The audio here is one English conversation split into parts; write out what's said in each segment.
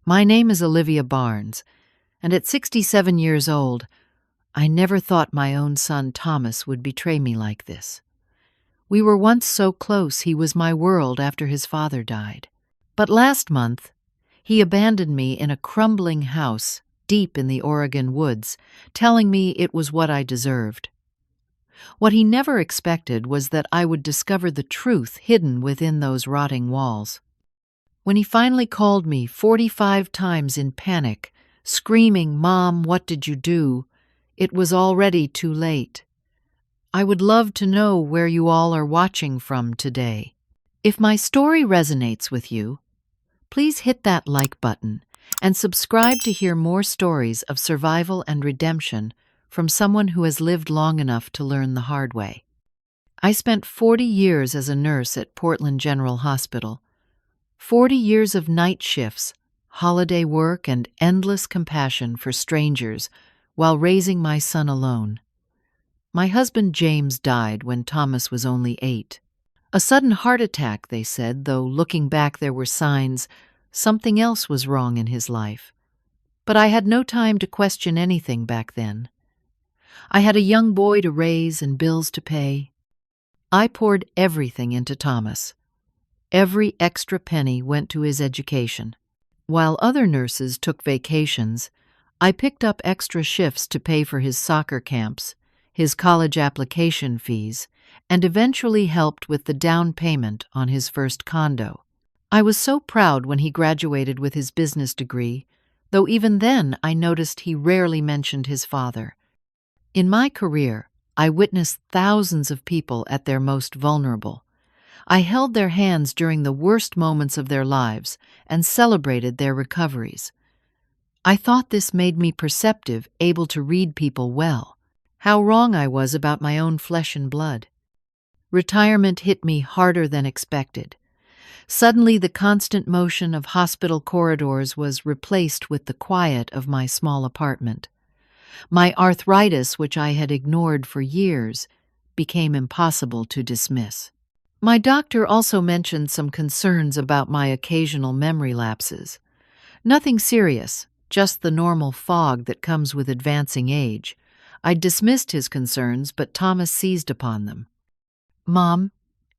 My name is Olivia Barnes, and at 67 years old, I never thought my own son Thomas would betray me like this. We were once so close he was my world after his father died. But last month, he abandoned me in a crumbling house deep in the Oregon woods, telling me it was what I deserved. What he never expected was that I would discover the truth hidden within those rotting walls. When he finally called me 45 times in panic, screaming, "Mom, what did you do?" it was already too late. I would love to know where you all are watching from today. If my story resonates with you, please hit that like button and subscribe to hear more stories of survival and redemption from someone who has lived long enough to learn the hard way. I spent 40 years as a nurse at Portland General Hospital. 40 years of night shifts, holiday work, and endless compassion for strangers while raising my son alone. My husband James died when Thomas was only 8. A sudden heart attack, they said, though looking back there were signs something else was wrong in his life. But I had no time to question anything back then. I had a young boy to raise and bills to pay. I poured everything into Thomas. Every extra penny went to his education. While other nurses took vacations, I picked up extra shifts to pay for his soccer camps, his college application fees, and eventually helped with the down payment on his first condo. I was so proud when he graduated with his business degree, though even then I noticed he rarely mentioned his father. In my career, I witnessed thousands of people at their most vulnerable. I held their hands during the worst moments of their lives and celebrated their recoveries. I thought this made me perceptive, able to read people well. How wrong I was about my own flesh and blood. Retirement hit me harder than expected. Suddenly, the constant motion of hospital corridors was replaced with the quiet of my small apartment. My arthritis, which I had ignored for years, became impossible to dismiss. My doctor also mentioned some concerns about my occasional memory lapses. Nothing serious, just the normal fog that comes with advancing age. I dismissed his concerns, but Thomas seized upon them. "Mom,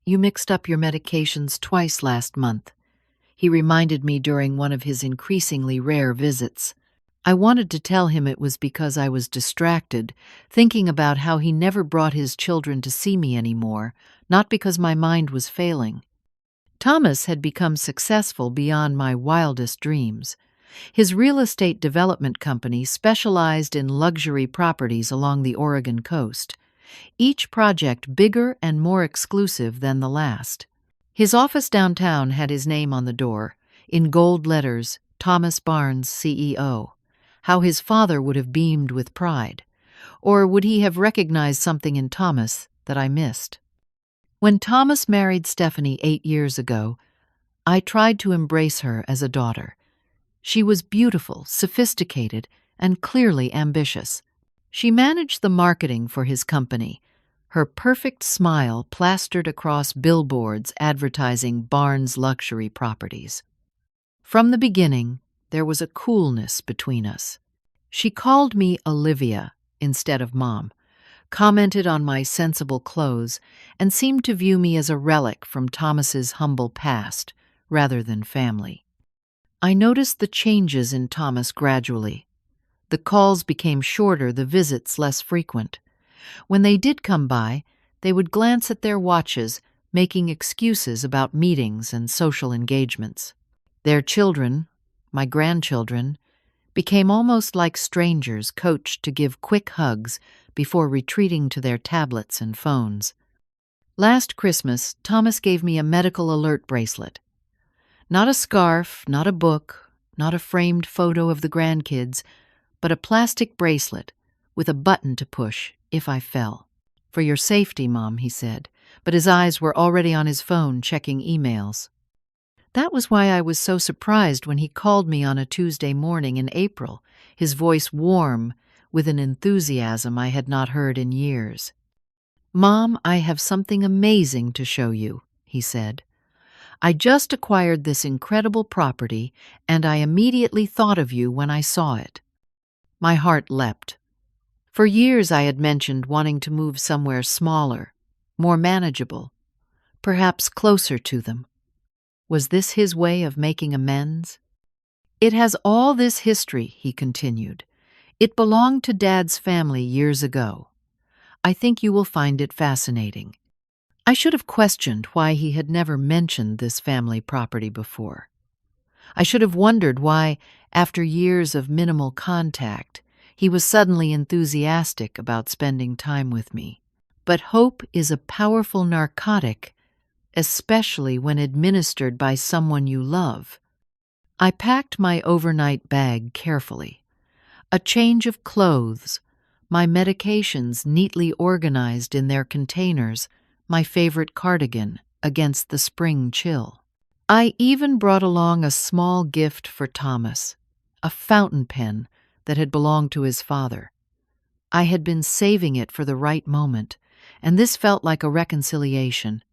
you mixed up your medications twice last month," he reminded me during one of his increasingly rare visits. I wanted to tell him it was because I was distracted, thinking about how he never brought his children to see me anymore, not because my mind was failing. Thomas had become successful beyond my wildest dreams. His real estate development company specialized in luxury properties along the Oregon coast, each project bigger and more exclusive than the last. His office downtown had his name on the door, in gold letters, Thomas Barnes, CEO. How his father would have beamed with pride. Or would he have recognized something in Thomas that I missed? When Thomas married Stephanie 8 years ago, I tried to embrace her as a daughter. She was beautiful, sophisticated, and clearly ambitious. She managed the marketing for his company, her perfect smile plastered across billboards advertising Barnes luxury properties. From the beginning, there was a coolness between us. She called me Olivia instead of Mom, commented on my sensible clothes, and seemed to view me as a relic from Thomas's humble past rather than family. I noticed the changes in Thomas gradually. The calls became shorter, the visits less frequent. When they did come by, they would glance at their watches, making excuses about meetings and social engagements. Their children, my grandchildren, became almost like strangers coached to give quick hugs before retreating to their tablets and phones. Last Christmas, Thomas gave me a medical alert bracelet. Not a scarf, not a book, not a framed photo of the grandkids, but a plastic bracelet with a button to push if I fell. "For your safety, Mom," he said, but his eyes were already on his phone checking emails. That was why I was so surprised when he called me on a Tuesday morning in April, his voice warm with an enthusiasm I had not heard in years. "Mom, I have something amazing to show you," he said. I just acquired this incredible property, and I immediately thought of you when I saw it." My heart leapt. For years I had mentioned wanting to move somewhere smaller, more manageable, perhaps closer to them. Was this his way of making amends? "It has all this history," he continued. "It belonged to Dad's family years ago. I think you will find it fascinating." I should have questioned why he had never mentioned this family property before. I should have wondered why, after years of minimal contact, he was suddenly enthusiastic about spending time with me. But hope is a powerful narcotic, especially when administered by someone you love. I packed my overnight bag carefully. A change of clothes, my medications neatly organized in their containers, my favorite cardigan against the spring chill. I even brought along a small gift for Thomas, a fountain pen that had belonged to his father. I had been saving it for the right moment, and this felt like a reconciliation.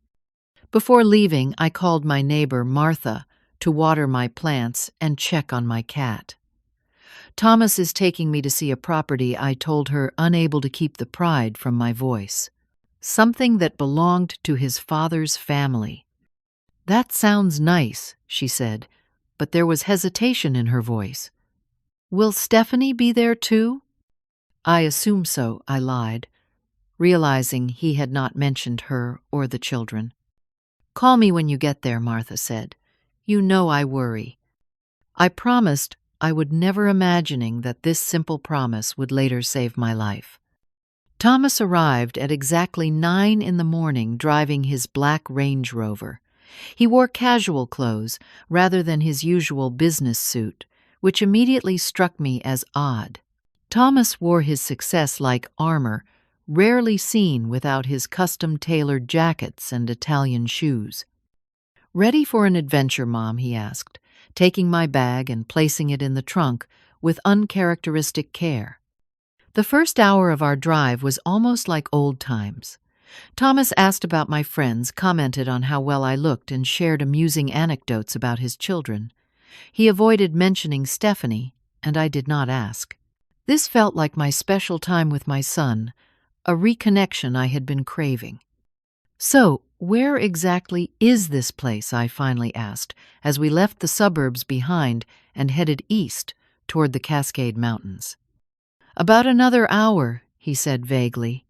Before leaving, I called my neighbor, Martha, to water my plants and check on my cat. "Thomas is taking me to see a property," I told her, unable to keep the pride from my voice. "Something that belonged to his father's family." "That sounds nice," she said, but there was hesitation in her voice. "Will Stephanie be there too?" "I assume so," I lied, realizing he had not mentioned her or the children. "Call me when you get there," Martha said. "You know I worry." I promised I would never imagining that this simple promise would later save my life. Thomas arrived at exactly 9 in the morning driving his black Range Rover. He wore casual clothes rather than his usual business suit, which immediately struck me as odd. Thomas wore his success like armor, rarely seen without his custom-tailored jackets and Italian shoes. "Ready for an adventure, Mom?" he asked, taking my bag and placing it in the trunk with uncharacteristic care. The first hour of our drive was almost like old times. Thomas asked about my friends, commented on how well I looked, and shared amusing anecdotes about his children. He avoided mentioning Stephanie, and I did not ask. This felt like my special time with my son, a reconnection I had been craving. "So, where exactly is this place?" I finally asked, as we left the suburbs behind and headed east toward the Cascade Mountains. "About another hour," he said vaguely.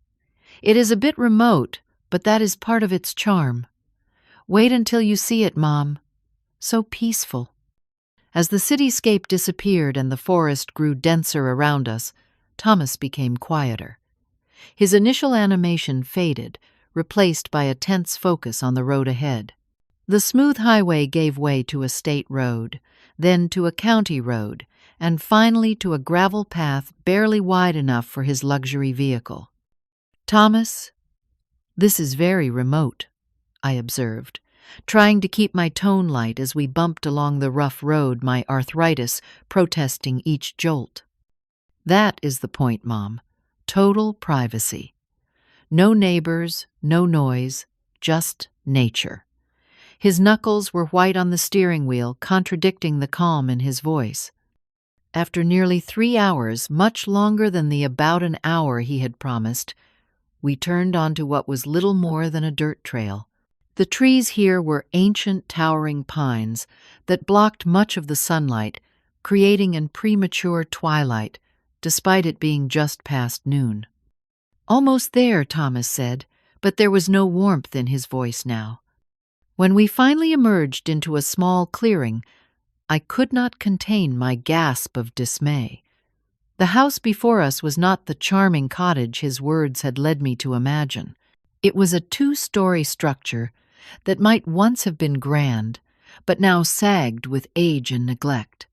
"It is a bit remote, but that is part of its charm. Wait until you see it, Mom. So peaceful." As the cityscape disappeared and the forest grew denser around us, Thomas became quieter. His initial animation faded, replaced by a tense focus on the road ahead. The smooth highway gave way to a state road, then to a county road, and finally to a gravel path barely wide enough for his luxury vehicle. "Thomas, this is very remote," I observed, trying to keep my tone light as we bumped along the rough road, my arthritis protesting each jolt. "That is the point, Mom. Total privacy. No neighbors, no noise, just nature." His knuckles were white on the steering wheel, contradicting the calm in his voice. After nearly 3 hours, much longer than the about an hour he had promised, we turned onto what was little more than a dirt trail. The trees here were ancient towering pines that blocked much of the sunlight, creating a premature twilight, despite it being just past noon. "Almost there," Thomas said, but there was no warmth in his voice now. When we finally emerged into a small clearing, I could not contain my gasp of dismay. The house before us was not the charming cottage his words had led me to imagine. It was a 2-story structure that might once have been grand, but now sagged with age and neglect.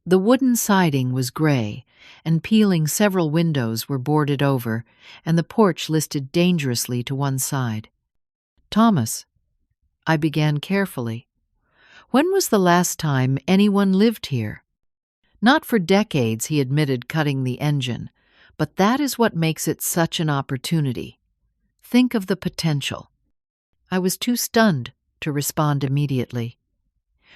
The wooden siding was gray, and peeling several windows were boarded over, and the porch listed dangerously to one side. "Thomas," I began carefully, "when was the last time anyone lived here?" "Not for decades," he admitted, cutting the engine, "but that is what makes it such an opportunity. Think of the potential." I was too stunned to respond immediately.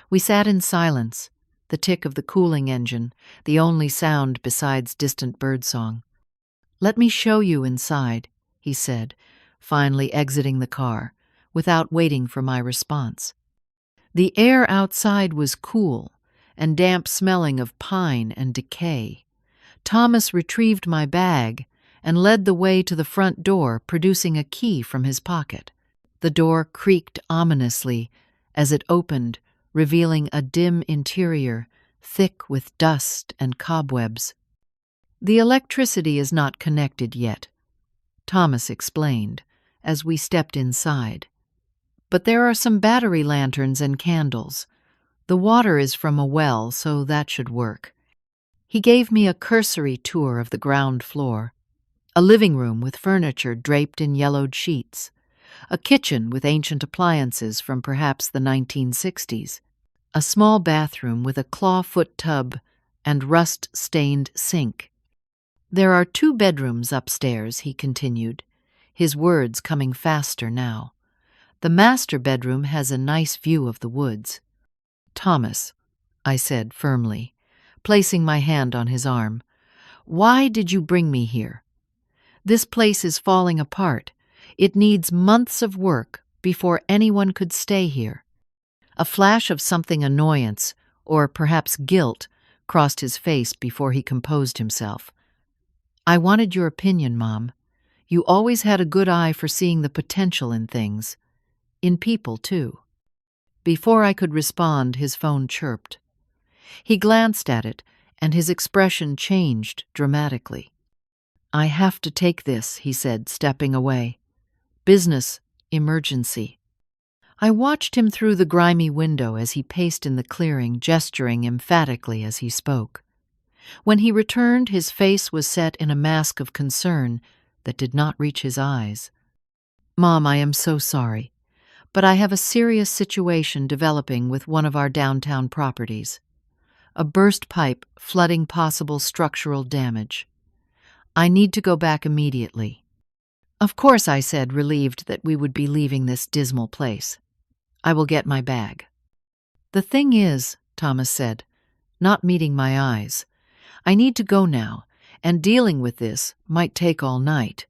We sat in silence, the tick of the cooling engine, the only sound besides distant birdsong. "Let me show you inside," he said, finally exiting the car, without waiting for my response. The air outside was cool and damp, smelling of pine and decay. Thomas retrieved my bag and led the way to the front door, producing a key from his pocket. The door creaked ominously as it opened, revealing a dim interior, thick with dust and cobwebs. "The electricity is not connected yet," Thomas explained, as we stepped inside. "But there are some battery lanterns and candles. The water is from a well, so that should work." He gave me a cursory tour of the ground floor. A living room with furniture draped in yellowed sheets. A kitchen with ancient appliances from perhaps the 1960s. A small bathroom with a clawfoot tub and rust-stained sink. "There are 2 bedrooms upstairs," he continued, his words coming faster now. "The master bedroom has a nice view of the woods." "Thomas," I said firmly, placing my hand on his arm, "why did you bring me here? This place is falling apart. It needs months of work before anyone could stay here." A flash of something annoyance, or perhaps guilt, crossed his face before he composed himself. "I wanted your opinion, Mom. You always had a good eye for seeing the potential in things. In people, too." Before I could respond, his phone chirped. He glanced at it, and his expression changed dramatically. "I have to take this," he said, stepping away. "Business emergency." I watched him through the grimy window as he paced in the clearing, gesturing emphatically as he spoke. When he returned, his face was set in a mask of concern that did not reach his eyes. "Mom, I am so sorry, but I have a serious situation developing with one of our downtown properties. A burst pipe flooding possible structural damage. I need to go back immediately." "Of course," I said, relieved that we would be leaving this dismal place. "I will get my bag." "The thing is," Thomas said, not meeting my eyes, "I need to go now, and dealing with this might take all night.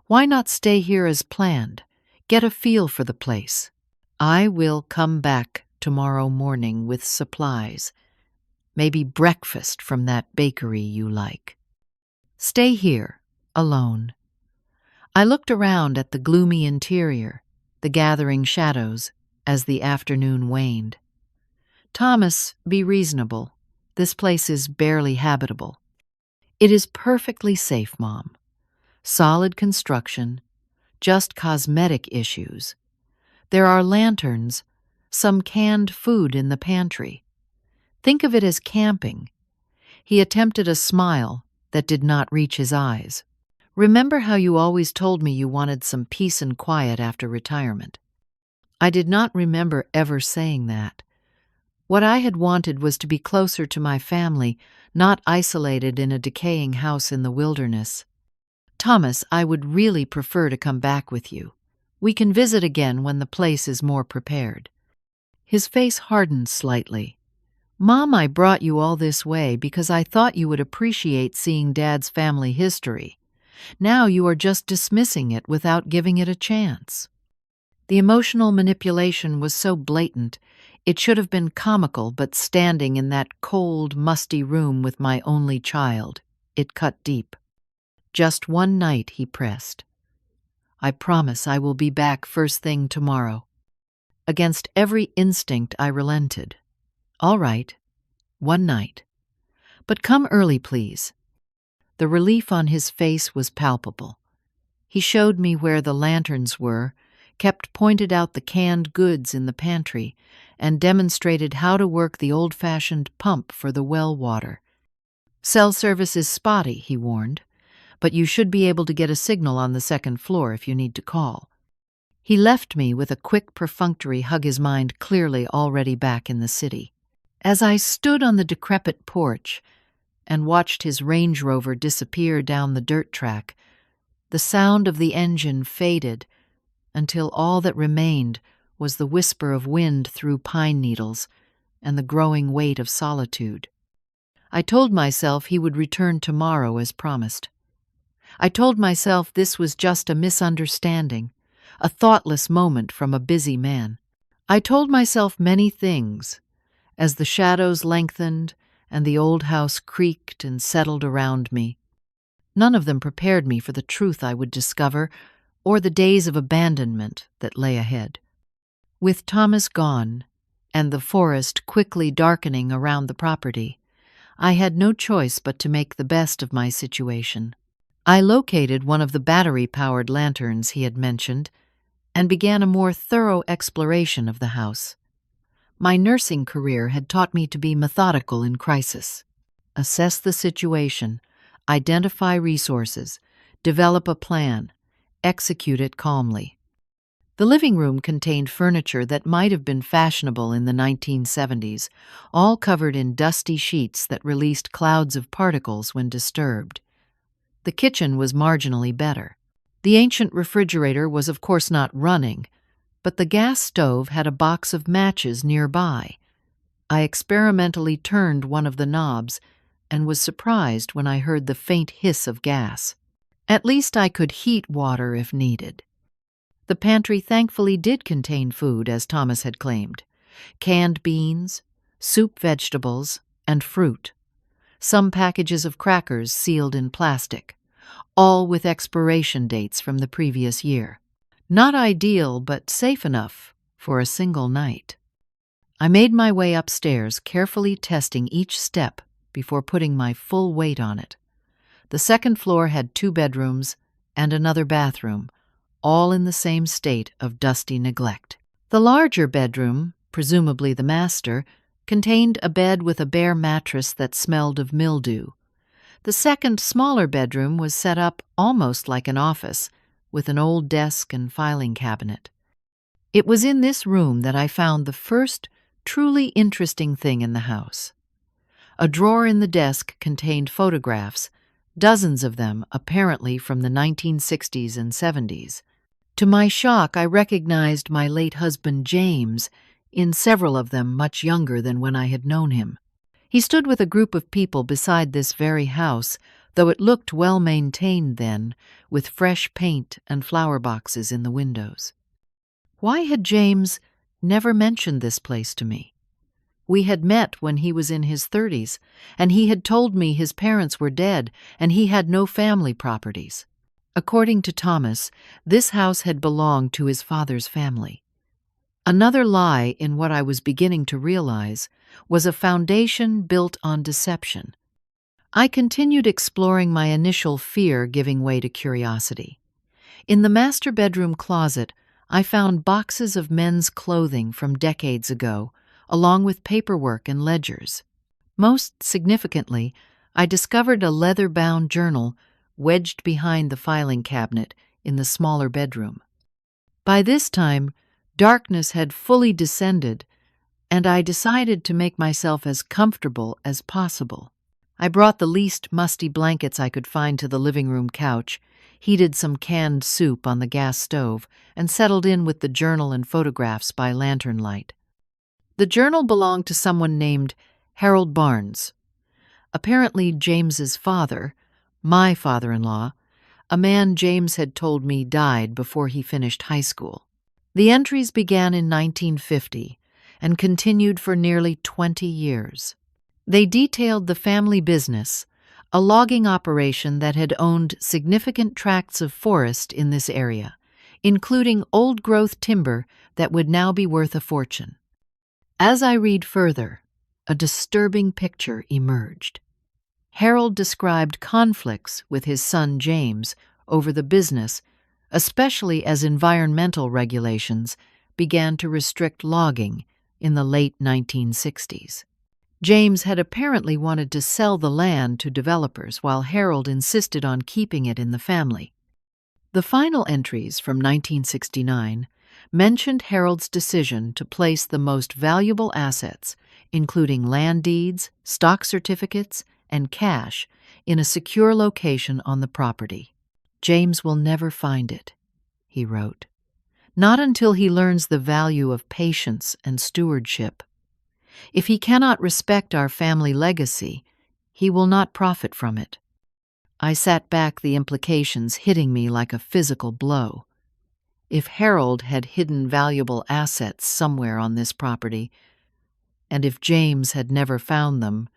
Why not stay here as planned? Get a feel for the place. I will come back tomorrow morning with supplies. Maybe breakfast from that bakery you like. Stay here, alone." I looked around at the gloomy interior, the gathering shadows, as the afternoon waned. "Thomas, be reasonable. This place is barely habitable." "It is perfectly safe, Mom. Solid construction, just cosmetic issues. There are lanterns, some canned food in the pantry. Think of it as camping." He attempted a smile that did not reach his eyes. "Remember how you always told me you wanted some peace and quiet after retirement?" I did not remember ever saying that. What I had wanted was to be closer to my family, not isolated in a decaying house in the wilderness. "Thomas, I would really prefer to come back with you. We can visit again when the place is more prepared." His face hardened slightly. "Mom, I brought you all this way because I thought you would appreciate seeing Dad's family history. Now you are just dismissing it without giving it a chance." The emotional manipulation was so blatant, it should have been comical, but standing in that cold, musty room with my only child, it cut deep. "Just one night," he pressed. "I promise I will be back first thing tomorrow." Against every instinct, I relented. "All right, one night. But come early, please." The relief on his face was palpable. He showed me where the lanterns were, pointed out the canned goods in the pantry, and demonstrated how to work the old-fashioned pump for the well water. "Cell service is spotty," he warned, "but you should be able to get a signal on the second floor if you need to call." He left me with a quick perfunctory hug, his mind clearly already back in the city. As I stood on the decrepit porch and watched his Range Rover disappear down the dirt track, the sound of the engine faded until all that remained was the whisper of wind through pine needles and the growing weight of solitude. I told myself he would return tomorrow as promised. I told myself this was just a misunderstanding, a thoughtless moment from a busy man. I told myself many things as the shadows lengthened and the old house creaked and settled around me. None of them prepared me for the truth I would discover or the days of abandonment that lay ahead. With Thomas gone and the forest quickly darkening around the property, I had no choice but to make the best of my situation. I located one of the battery-powered lanterns he had mentioned and began a more thorough exploration of the house. My nursing career had taught me to be methodical in crisis. Assess the situation, identify resources, develop a plan, execute it calmly. The living room contained furniture that might have been fashionable in the 1970s, all covered in dusty sheets that released clouds of particles when disturbed. The kitchen was marginally better. The ancient refrigerator was of course not running, but the gas stove had a box of matches nearby. I experimentally turned one of the knobs and was surprised when I heard the faint hiss of gas. At least I could heat water if needed. The pantry thankfully did contain food, as Thomas had claimed: canned beans, soup vegetables, and fruit. Some packages of crackers sealed in plastic, all with expiration dates from the previous year. Not ideal, but safe enough for a single night. I made my way upstairs, carefully testing each step before putting my full weight on it. The second floor had 2 bedrooms and another bathroom, all in the same state of dusty neglect. The larger bedroom, presumably the master, contained a bed with a bare mattress that smelled of mildew. The second, smaller bedroom was set up almost like an office, with an old desk and filing cabinet. It was in this room that I found the first truly interesting thing in the house. A drawer in the desk contained photographs, dozens of them apparently from the 1960s and 70s. To my shock, I recognized my late husband James, in several of them much younger than when I had known him. He stood with a group of people beside this very house, though it looked well maintained then, with fresh paint and flower boxes in the windows. Why had James never mentioned this place to me? We had met when he was in his 30s, and he had told me his parents were dead and he had no family properties. According to Thomas, this house had belonged to his father's family. Another lie in what I was beginning to realize was a foundation built on deception. I continued exploring, my initial fear giving way to curiosity. In the master bedroom closet, I found boxes of men's clothing from decades ago, along with paperwork and ledgers. Most significantly, I discovered a leather-bound journal wedged behind the filing cabinet in the smaller bedroom. By this time, darkness had fully descended, and I decided to make myself as comfortable as possible. I brought the least musty blankets I could find to the living room couch, heated some canned soup on the gas stove, and settled in with the journal and photographs by lantern light. The journal belonged to someone named Harold Barnes, apparently James's father, my father-in-law, a man James had told me died before he finished high school. The entries began in 1950 and continued for nearly 20 years. They detailed the family business, a logging operation that had owned significant tracts of forest in this area, including old-growth timber that would now be worth a fortune. As I read further, a disturbing picture emerged. Harold described conflicts with his son James over the business, especially as environmental regulations began to restrict logging in the late 1960s. James had apparently wanted to sell the land to developers, while Harold insisted on keeping it in the family. The final entries from 1969 mentioned Harold's decision to place the most valuable assets, including land deeds, stock certificates, and cash, in a secure location on the property. "James will never find it," he wrote. not until he learns the value of patience and stewardship. If he cannot respect our family legacy, he will not profit from it. I sat back, the implications hitting me like a physical blow. If Harold had hidden valuable assets somewhere on this property, and if James had never found them,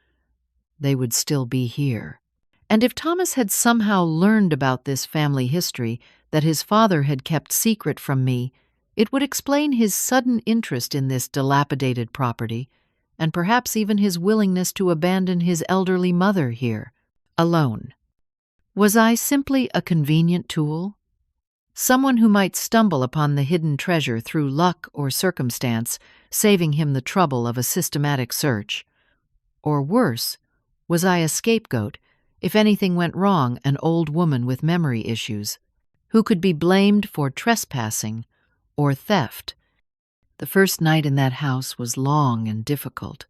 they would still be here. And if Thomas had somehow learned about this family history that his father had kept secret from me, it would explain his sudden interest in this dilapidated property, and perhaps even his willingness to abandon his elderly mother here, alone. Was I simply a convenient tool? Someone who might stumble upon the hidden treasure through luck or circumstance, saving him the trouble of a systematic search? Or worse, was I a scapegoat, if anything went wrong, an old woman with memory issues, who could be blamed for trespassing or theft? The first night in that house was long and difficult.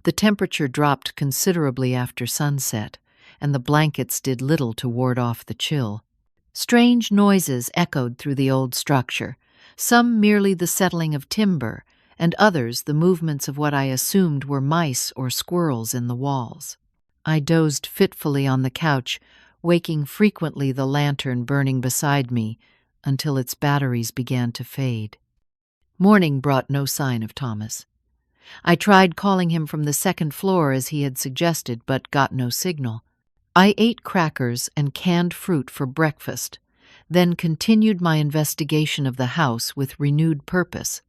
The temperature dropped considerably after sunset, and the blankets did little to ward off the chill. Strange noises echoed through the old structure, some merely the settling of timber, and others the movements of what I assumed were mice or squirrels in the walls. I dozed fitfully on the couch, waking frequently, the lantern burning beside me, until its batteries began to fade. Morning brought no sign of Thomas. I tried calling him from the second floor as he had suggested, but got no signal. I ate crackers and canned fruit for breakfast, then continued my investigation of the house with renewed purpose.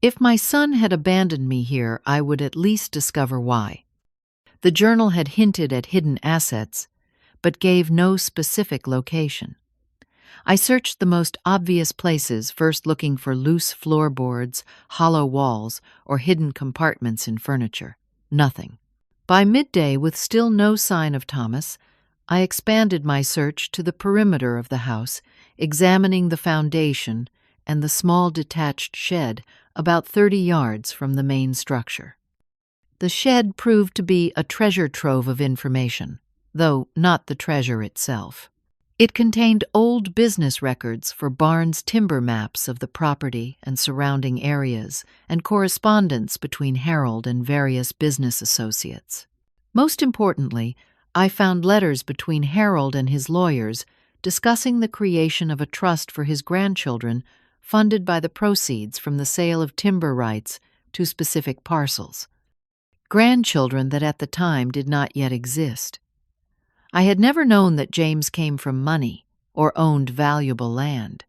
If my son had abandoned me here, I would at least discover why. The journal had hinted at hidden assets, but gave no specific location. I searched the most obvious places, first looking for loose floorboards, hollow walls, or hidden compartments in furniture. Nothing. By midday, with still no sign of Thomas, I expanded my search to the perimeter of the house, examining the foundation and the small detached shed about 30 yards from the main structure. The shed proved to be a treasure trove of information, though not the treasure itself. It contained old business records for Barnes' timber maps of the property and surrounding areas, and correspondence between Harold and various business associates. Most importantly, I found letters between Harold and his lawyers discussing the creation of a trust for his grandchildren, funded by the proceeds from the sale of timber rights to specific parcels. Grandchildren that at the time did not yet exist. I had never known that James came from money or owned valuable land.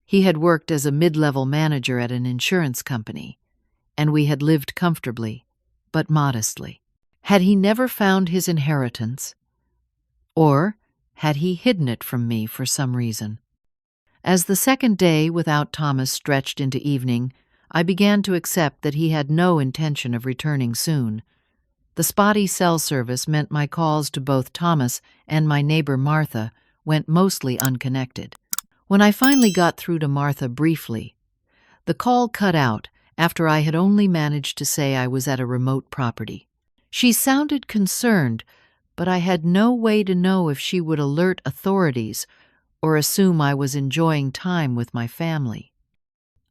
He had worked as a mid-level manager at an insurance company, and we had lived comfortably, but modestly. Had he never found his inheritance? Or had he hidden it from me for some reason? As the second day without Thomas stretched into evening, I began to accept that he had no intention of returning soon. The spotty cell service meant my calls to both Thomas and my neighbor Martha went mostly unconnected. When I finally got through to Martha briefly, the call cut out after I had only managed to say I was at a remote property. She sounded concerned, but I had no way to know if she would alert authorities or assume I was enjoying time with my family.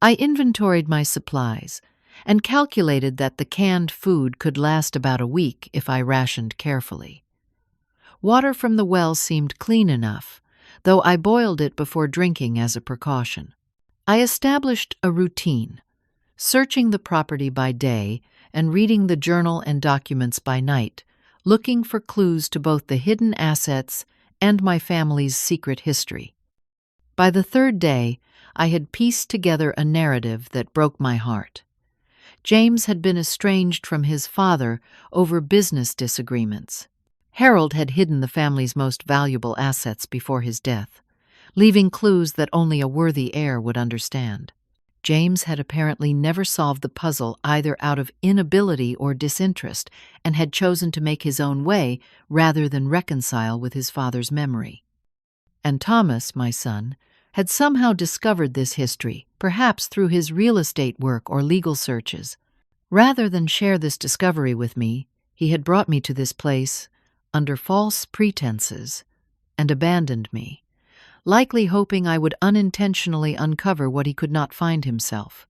I inventoried my supplies and calculated that the canned food could last about a week if I rationed carefully. Water from the well seemed clean enough, though I boiled it before drinking as a precaution. I established a routine, searching the property by day and reading the journal and documents by night, looking for clues to both the hidden assets and my family's secret history. By the third day, I had pieced together a narrative that broke my heart. James had been estranged from his father over business disagreements. Harold had hidden the family's most valuable assets before his death, leaving clues that only a worthy heir would understand. James had apparently never solved the puzzle either out of inability or disinterest, and had chosen to make his own way rather than reconcile with his father's memory. And Thomas, my son, had somehow discovered this history, perhaps through his real estate work or legal searches. Rather than share this discovery with me, he had brought me to this place under false pretenses and abandoned me, likely hoping I would unintentionally uncover what he could not find himself.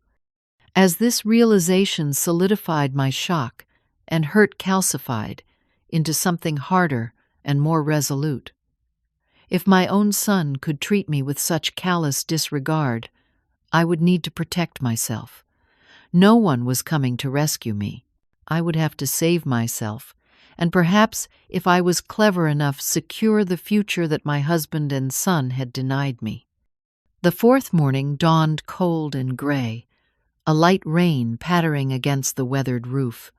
As this realization solidified my shock and hurt calcified into something harder and more resolute. If my own son could treat me with such callous disregard, I would need to protect myself. No one was coming to rescue me. I would have to save myself, and perhaps, if I was clever enough, secure the future that my husband and son had denied me. The fourth morning dawned cold and gray, a light rain pattering against the weathered roof.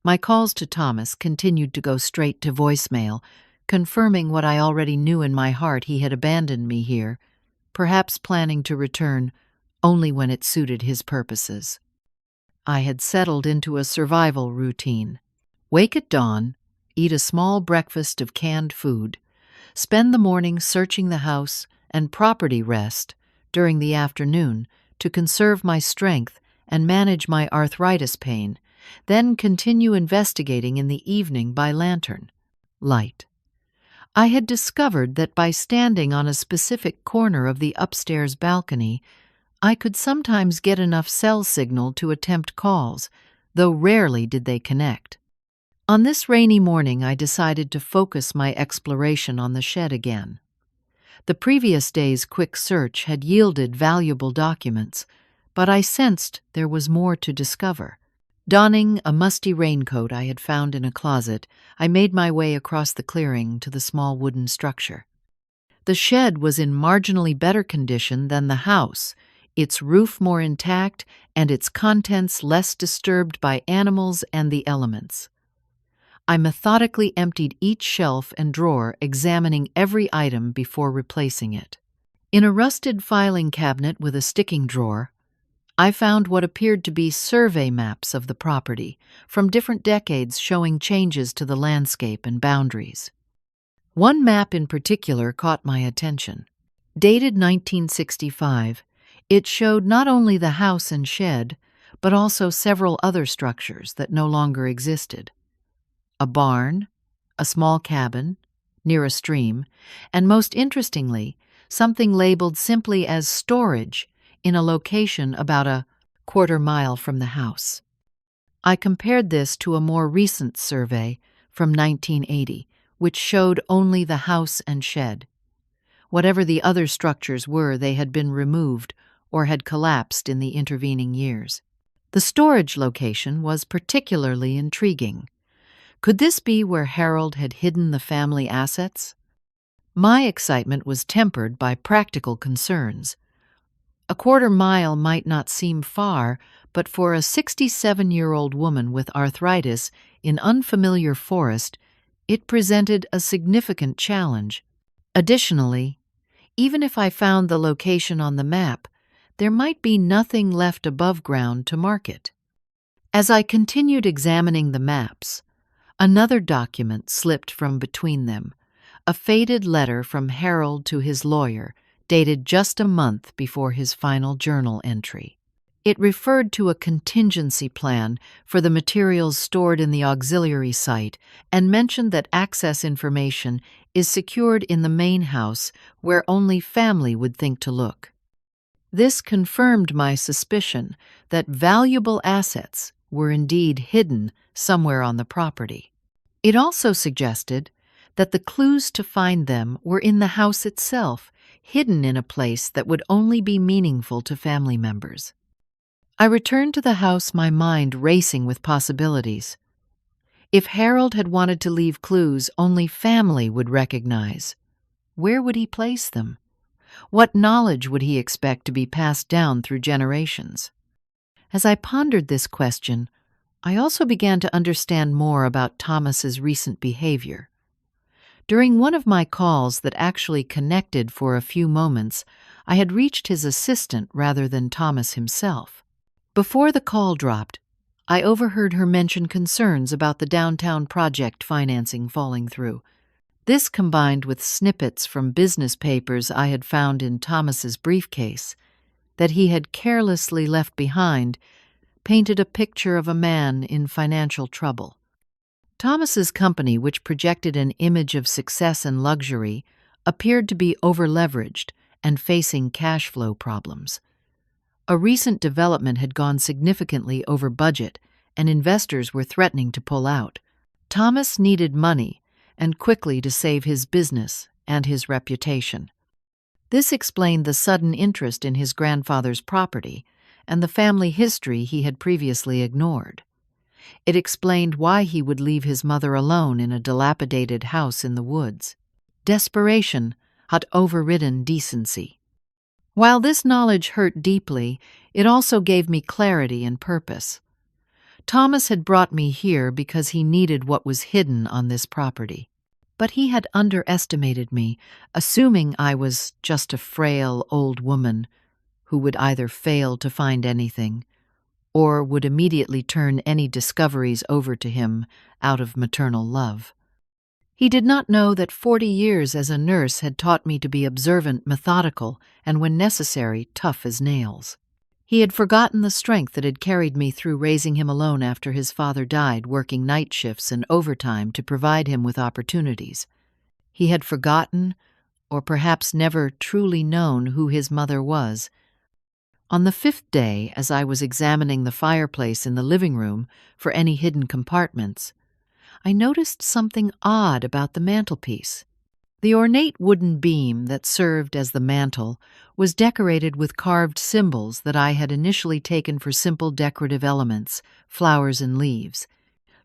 My calls to Thomas continued to go straight to voicemail, confirming what I already knew in my heart: he had abandoned me here, perhaps planning to return only when it suited his purposes. I had settled into a survival routine. Wake at dawn, eat a small breakfast of canned food, spend the morning searching the house, and property rest during the afternoon to conserve my strength and manage my arthritis pain, then continue investigating in the evening by lantern light. I had discovered that by standing on a specific corner of the upstairs balcony, I could sometimes get enough cell signal to attempt calls, though rarely did they connect. On this rainy morning, I decided to focus my exploration on the shed again. The previous day's quick search had yielded valuable documents, but I sensed there was more to discover. Donning a musty raincoat I had found in a closet, I made my way across the clearing to the small wooden structure. The shed was in marginally better condition than the house, its roof more intact and its contents less disturbed by animals and the elements. I methodically emptied each shelf and drawer, examining every item before replacing it. In a rusted filing cabinet with a sticking drawer, I found what appeared to be survey maps of the property from different decades showing changes to the landscape and boundaries. One map in particular caught my attention. Dated 1965, it showed not only the house and shed, but also several other structures that no longer existed. A barn, a small cabin, near a stream, and most interestingly, something labeled simply as storage in a location about a quarter-mile from the house. I compared this to a more recent survey from 1980, which showed only the house and shed. Whatever the other structures were, they had been removed or had collapsed in the intervening years. The storage location was particularly intriguing. Could this be where Harold had hidden the family assets? My excitement was tempered by practical concerns. A quarter-mile might not seem far, but for a 67-year-old woman with arthritis in unfamiliar forest, it presented a significant challenge. Additionally, even if I found the location on the map, there might be nothing left above ground to mark it. As I continued examining the maps, another document slipped from between them, a faded letter from Harold to his lawyer, dated just a month before his final journal entry. It referred to a contingency plan for the materials stored in the auxiliary site and mentioned that access information is secured in the main house where only family would think to look. This confirmed my suspicion that valuable assets were indeed hidden somewhere on the property. It also suggested that the clues to find them were in the house itself, hidden in a place that would only be meaningful to family members. I returned to the house, my mind racing with possibilities. If Harold had wanted to leave clues only family would recognize, where would he place them? What knowledge would he expect to be passed down through generations? As I pondered this question, I also began to understand more about Thomas's recent behavior. During one of my calls that actually connected for a few moments, I had reached his assistant rather than Thomas himself. Before the call dropped, I overheard her mention concerns about the downtown project financing falling through. This, combined with snippets from business papers I had found in Thomas's briefcase that he had carelessly left behind, painted a picture of a man in financial trouble. Thomas's company, which projected an image of success and luxury, appeared to be overleveraged and facing cash flow problems. A recent development had gone significantly over budget, and investors were threatening to pull out. Thomas needed money, and quickly, to save his business and his reputation. This explained the sudden interest in his grandfather's property and the family history he had previously ignored. It explained why he would leave his mother alone in a dilapidated house in the woods. Desperation had overridden decency. While this knowledge hurt deeply, it also gave me clarity and purpose. Thomas had brought me here because he needed what was hidden on this property. But he had underestimated me, assuming I was just a frail old woman who would either fail to find anything or would immediately turn any discoveries over to him out of maternal love. He did not know that 40 years as a nurse had taught me to be observant, methodical, and when necessary, tough as nails. He had forgotten the strength that had carried me through raising him alone after his father died, working night shifts and overtime to provide him with opportunities. He had forgotten, or perhaps never truly known, who his mother was. On the 5th day, as I was examining the fireplace in the living room for any hidden compartments, I noticed something odd about the mantelpiece. The ornate wooden beam that served as the mantel was decorated with carved symbols that I had initially taken for simple decorative elements, flowers and leaves.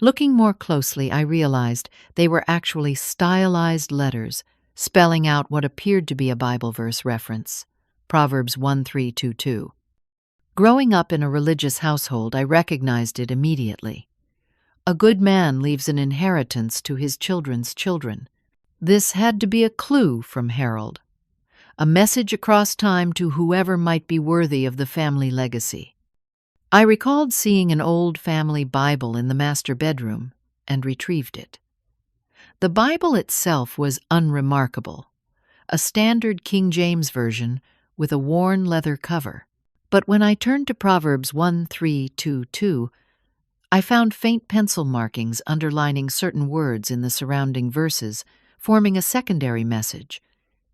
Looking more closely, I realized they were actually stylized letters, spelling out what appeared to be a Bible verse reference, Proverbs 1:3-2. Growing up in a religious household, I recognized it immediately. A good man leaves an inheritance to his children's children. This had to be a clue from Harold, a message across time to whoever might be worthy of the family legacy. I recalled seeing an old family Bible in the master bedroom and retrieved it. The Bible itself was unremarkable, a standard King James version with a worn leather cover. But when I turned to Proverbs 1:3-2, I found faint pencil markings underlining certain words in the surrounding verses, forming a secondary message.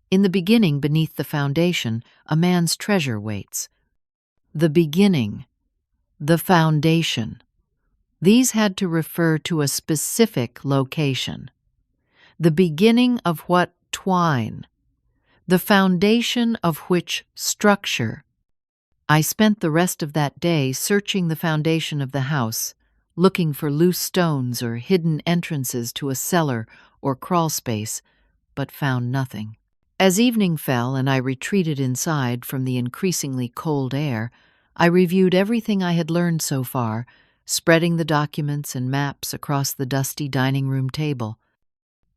In the beginning, beneath the foundation, a man's treasure waits. The beginning, the foundation. These had to refer to a specific location. The beginning of what twine? The foundation of which structure? I spent the rest of that day searching the foundation of the house, looking for loose stones or hidden entrances to a cellar or crawl space, but found nothing. As evening fell and I retreated inside from the increasingly cold air, I reviewed everything I had learned so far, spreading the documents and maps across the dusty dining room table.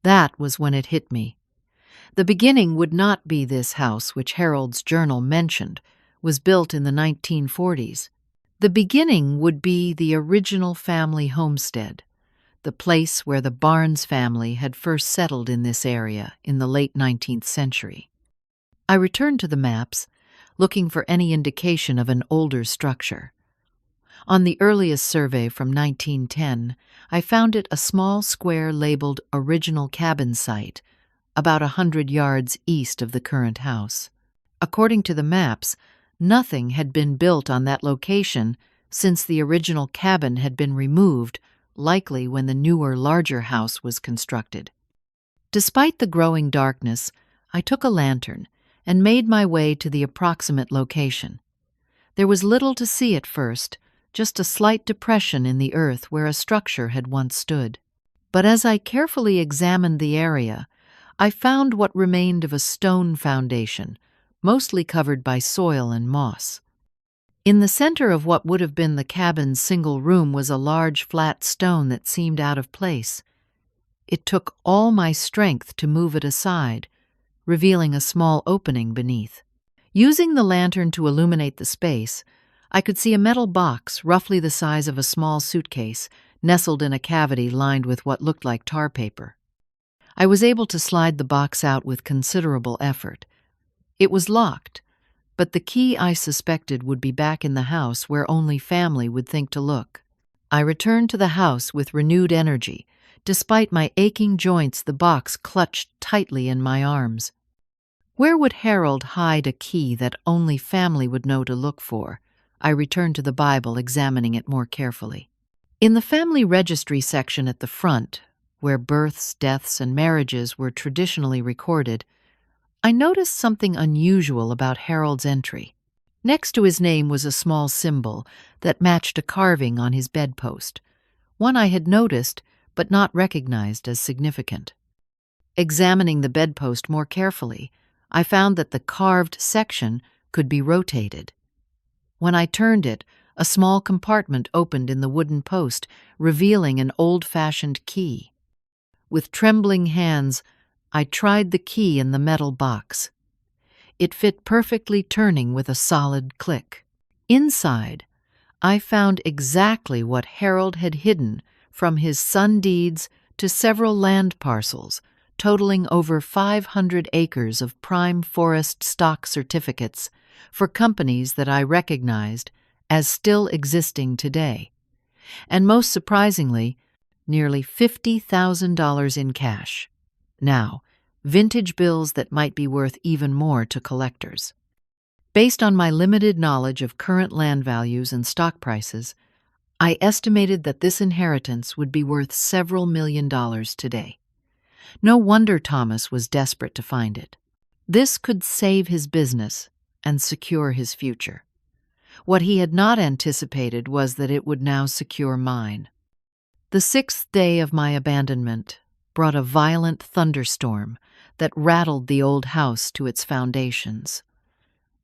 That was when it hit me. The beginning would not be this house which Harold's journal mentioned was built in the 1940s. The beginning would be the original family homestead, the place where the Barnes family had first settled in this area in the late 19th century. I returned to the maps, looking for any indication of an older structure. On the earliest survey from 1910, I found it a small square labeled Original Cabin Site, about 100 yards east of the current house. According to the maps, nothing had been built on that location since the original cabin had been removed, likely when the newer, larger house was constructed. Despite the growing darkness, I took a lantern and made my way to the approximate location. There was little to see at first, just a slight depression in the earth where a structure had once stood. But as I carefully examined the area, I found what remained of a stone foundation, mostly covered by soil and moss. In the center of what would have been the cabin's single room was a large flat stone that seemed out of place. It took all my strength to move it aside, revealing a small opening beneath. Using the lantern to illuminate the space, I could see a metal box roughly the size of a small suitcase, nestled in a cavity lined with what looked like tar paper. I was able to slide the box out with considerable effort. It was locked, but the key I suspected would be back in the house where only family would think to look. I returned to the house with renewed energy. Despite my aching joints, the box clutched tightly in my arms. Where would Harold hide a key that only family would know to look for? I returned to the Bible, examining it more carefully. In the family registry section at the front, where births, deaths, and marriages were traditionally recorded, I noticed something unusual about Harold's entry. Next to his name was a small symbol that matched a carving on his bedpost, one I had noticed but not recognized as significant. Examining the bedpost more carefully, I found that the carved section could be rotated. When I turned it, a small compartment opened in the wooden post, revealing an old-fashioned key. With trembling hands, I tried the key in the metal box. It fit perfectly, turning with a solid click. Inside, I found exactly what Harold had hidden from his son deeds to several land parcels, totaling over 500 acres of prime forest stock certificates for companies that I recognized as still existing today. And most surprisingly, nearly $50,000 in cash. Now, vintage bills that might be worth even more to collectors. Based on my limited knowledge of current land values and stock prices, I estimated that this inheritance would be worth several $1,000,000 today. No wonder Thomas was desperate to find it. This could save his business and secure his future. What he had not anticipated was that it would now secure mine. The 6th day of my abandonment brought a violent thunderstorm that rattled the old house to its foundations.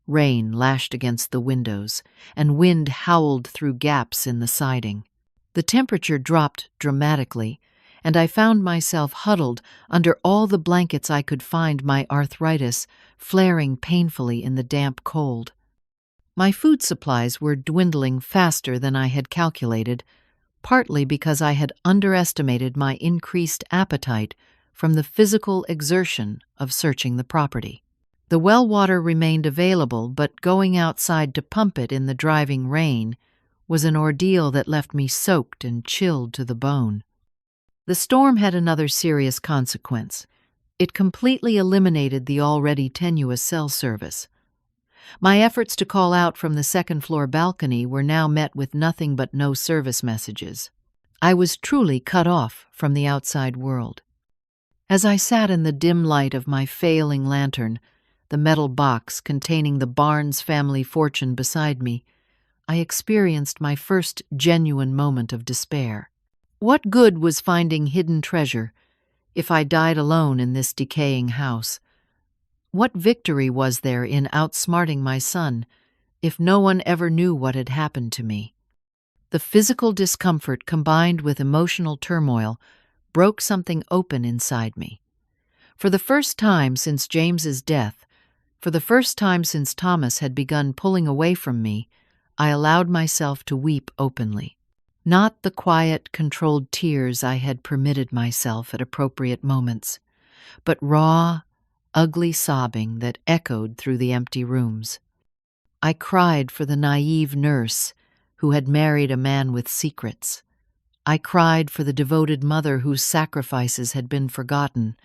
Rain lashed against the windows, and wind howled through gaps in the siding. The temperature dropped dramatically, and I found myself huddled under all the blankets I could find, my arthritis flaring painfully in the damp cold. My food supplies were dwindling faster than I had calculated, partly because I had underestimated my increased appetite from the physical exertion of searching the property. The well water remained available, but going outside to pump it in the driving rain was an ordeal that left me soaked and chilled to the bone. The storm had another serious consequence. It completely eliminated the already tenuous cell service. My efforts to call out from the second-floor balcony were now met with nothing but no service messages. I was truly cut off from the outside world. As I sat in the dim light of my failing lantern, the metal box containing the Barnes family fortune beside me, I experienced my first genuine moment of despair. What good was finding hidden treasure if I died alone in this decaying house? What victory was there in outsmarting my son if no one ever knew what had happened to me? The physical discomfort combined with emotional turmoil broke something open inside me. For the first time since James's death, for the first time since Thomas had begun pulling away from me, I allowed myself to weep openly. Not the quiet, controlled tears I had permitted myself at appropriate moments, but raw, ugly sobbing that echoed through the empty rooms. I cried for the naive nurse who had married a man with secrets. I cried for the devoted mother whose sacrifices had been forgotten.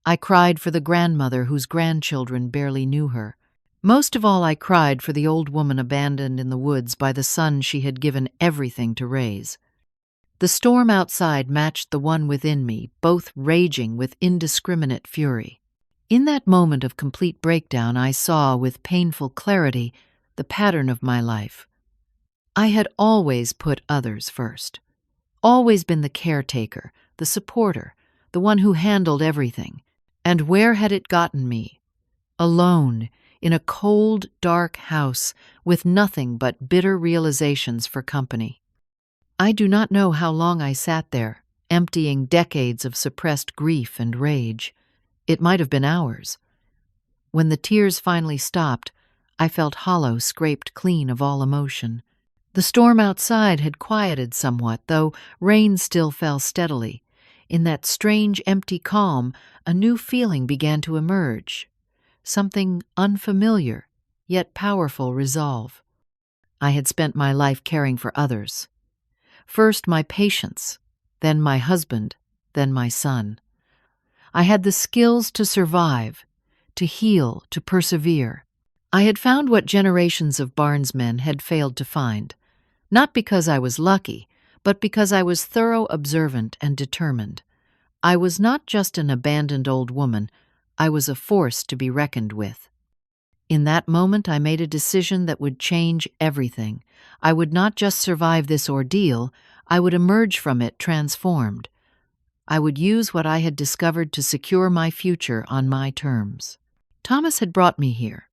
I cried for the grandmother whose grandchildren barely knew her. Most of all, I cried for the old woman abandoned in the woods by the son she had given everything to raise. The storm outside matched the one within me, both raging with indiscriminate fury. In that moment of complete breakdown, I saw with painful clarity the pattern of my life. I had always put others first, always been the caretaker, the supporter, the one who handled everything. And where had it gotten me? Alone, in a cold, dark house, with nothing but bitter realizations for company. I do not know how long I sat there, emptying decades of suppressed grief and rage. It might have been hours. When the tears finally stopped, I felt hollow, scraped clean of all emotion. The storm outside had quieted somewhat, though rain still fell steadily. In that strange, empty calm, a new feeling began to emerge. Something unfamiliar, yet powerful resolve. I had spent my life caring for others. First my patients, then my husband, then my son. I had the skills to survive, to heal, to persevere. I had found what generations of barnsmen had failed to find, not because I was lucky, but because I was thorough, observant, and determined. I was not just an abandoned old woman, I was a force to be reckoned with. In that moment, I made a decision that would change everything. I would not just survive this ordeal, I would emerge from it transformed. I would use what I had discovered to secure my future on my terms. Thomas had brought me here,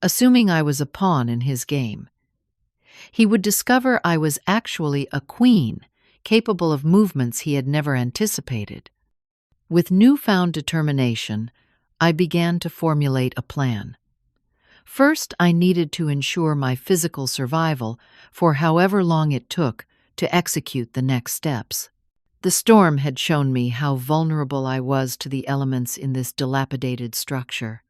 assuming I was a pawn in his game. He would discover I was actually a queen, capable of movements he had never anticipated. With newfound determination, I began to formulate a plan. First, I needed to ensure my physical survival for however long it took to execute the next steps. The storm had shown me how vulnerable I was to the elements in this dilapidated structure.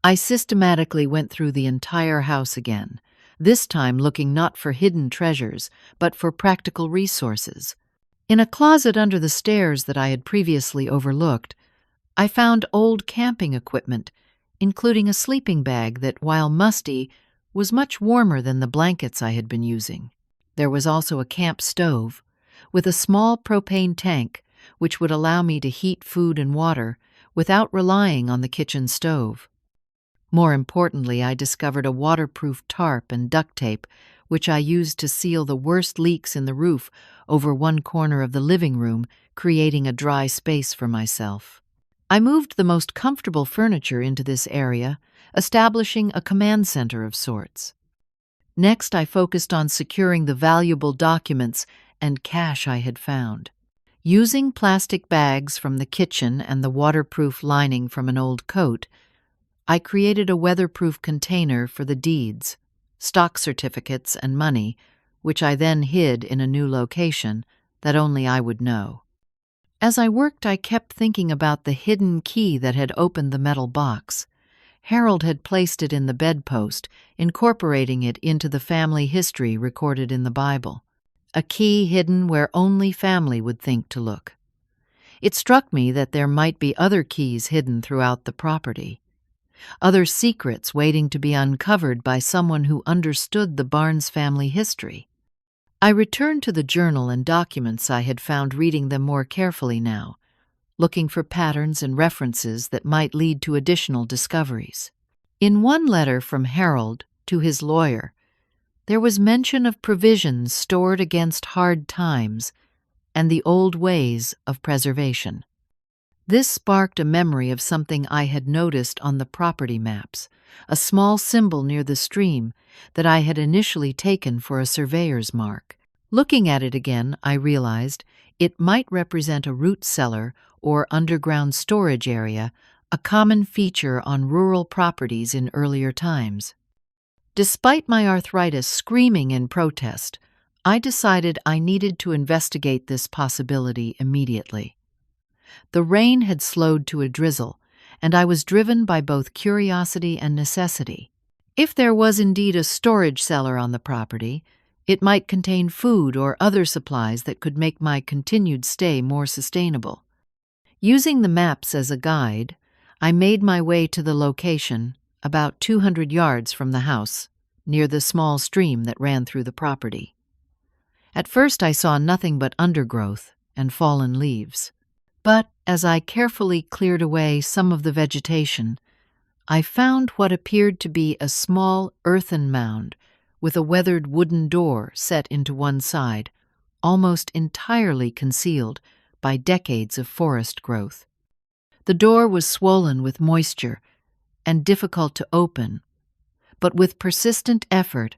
I systematically went through the entire house again, this time looking not for hidden treasures, but for practical resources. In a closet under the stairs that I had previously overlooked, I found old camping equipment, including a sleeping bag that, while musty, was much warmer than the blankets I had been using. There was also a camp stove, with a small propane tank which would allow me to heat food and water without relying on the kitchen stove. More importantly, I discovered a waterproof tarp and duct tape, which I used to seal the worst leaks in the roof over one corner of the living room, creating a dry space for myself. I moved the most comfortable furniture into this area, establishing a command center of sorts. Next, I focused on securing the valuable documents and cash I had found. Using plastic bags from the kitchen and the waterproof lining from an old coat, I created a weatherproof container for the deeds, stock certificates, and money, which I then hid in a new location that only I would know. As I worked, I kept thinking about the hidden key that had opened the metal box. Harold had placed it in the bedpost, incorporating it into the family history recorded in the Bible. A key hidden where only family would think to look. It struck me that there might be other keys hidden throughout the property. Other secrets waiting to be uncovered by someone who understood the Barnes family history. I returned to the journal and documents I had found, reading them more carefully now, looking for patterns and references that might lead to additional discoveries. In one letter from Harold to his lawyer, there was mention of provisions stored against hard times and the old ways of preservation. This sparked a memory of something I had noticed on the property maps, a small symbol near the stream that I had initially taken for a surveyor's mark. Looking at it again, I realized it might represent a root cellar or underground storage area, a common feature on rural properties in earlier times. Despite my arthritis screaming in protest, I decided I needed to investigate this possibility immediately. The rain had slowed to a drizzle, and I was driven by both curiosity and necessity. If there was indeed a storage cellar on the property, it might contain food or other supplies that could make my continued stay more sustainable. Using the maps as a guide, I made my way to the location, about 200 yards from the house, near the small stream that ran through the property. At first I saw nothing but undergrowth and fallen leaves. But as I carefully cleared away some of the vegetation, I found what appeared to be a small earthen mound with a weathered wooden door set into one side, almost entirely concealed by decades of forest growth. The door was swollen with moisture and difficult to open, but with persistent effort,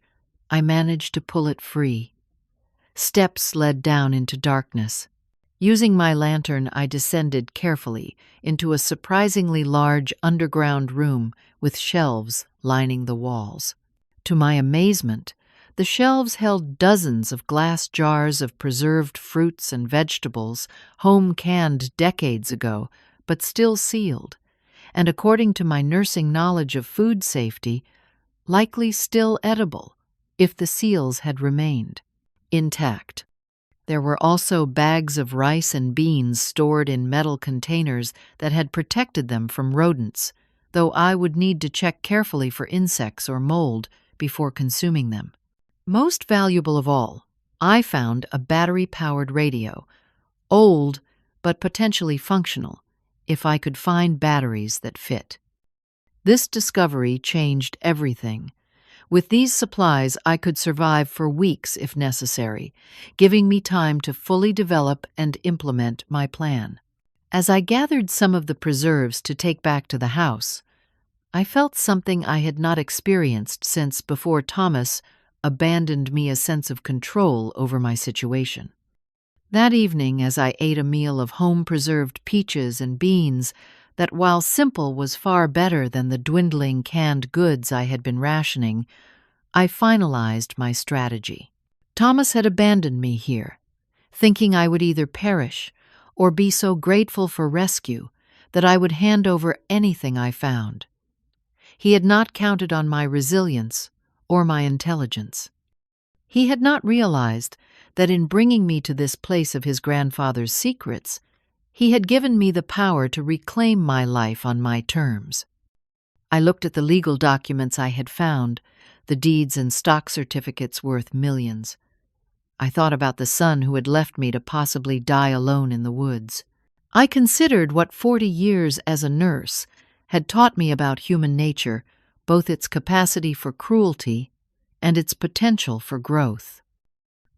I managed to pull it free. Steps led down into darkness. Using my lantern, I descended carefully into a surprisingly large underground room with shelves lining the walls. To my amazement, the shelves held dozens of glass jars of preserved fruits and vegetables, home-canned decades ago, but still sealed, and according to my nursing knowledge of food safety, likely still edible if the seals had remained intact. There were also bags of rice and beans stored in metal containers that had protected them from rodents, though I would need to check carefully for insects or mold before consuming them. Most valuable of all, I found a battery-powered radio, old but potentially functional, if I could find batteries that fit. This discovery changed everything. With these supplies, I could survive for weeks if necessary, giving me time to fully develop and implement my plan. As I gathered some of the preserves to take back to the house, I felt something I had not experienced since before Thomas abandoned me a sense of control over my situation. That evening, as I ate a meal of home-preserved peaches and beans that, while simple, was far better than the dwindling canned goods I had been rationing, I finalized my strategy. Thomas had abandoned me here, thinking I would either perish or be so grateful for rescue that I would hand over anything I found. He had not counted on my resilience or my intelligence. He had not realized that in bringing me to this place of his grandfather's secrets, he had given me the power to reclaim my life on my terms. I looked at the legal documents I had found, the deeds and stock certificates worth millions. I thought about the son who had left me to possibly die alone in the woods. I considered what 40 years as a nurse had taught me about human nature, both its capacity for cruelty and its potential for growth.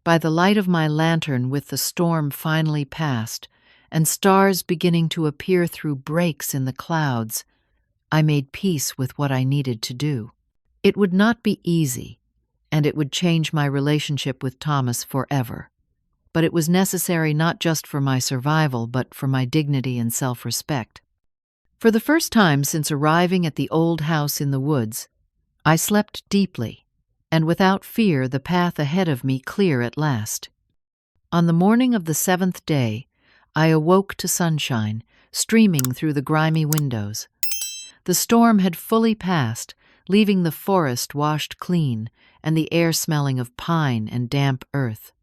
By the light of my lantern, with the storm finally past and stars beginning to appear through breaks in the clouds, I made peace with what I needed to do. It would not be easy, and it would change my relationship with Thomas forever. But it was necessary not just for my survival, but for my dignity and self-respect. For the first time since arriving at the old house in the woods, I slept deeply, and without fear, the path ahead of me clear at last. On the morning of the 7th day, I awoke to sunshine, streaming through the grimy windows. The storm had fully passed, leaving the forest washed clean and the air smelling of pine and damp earth.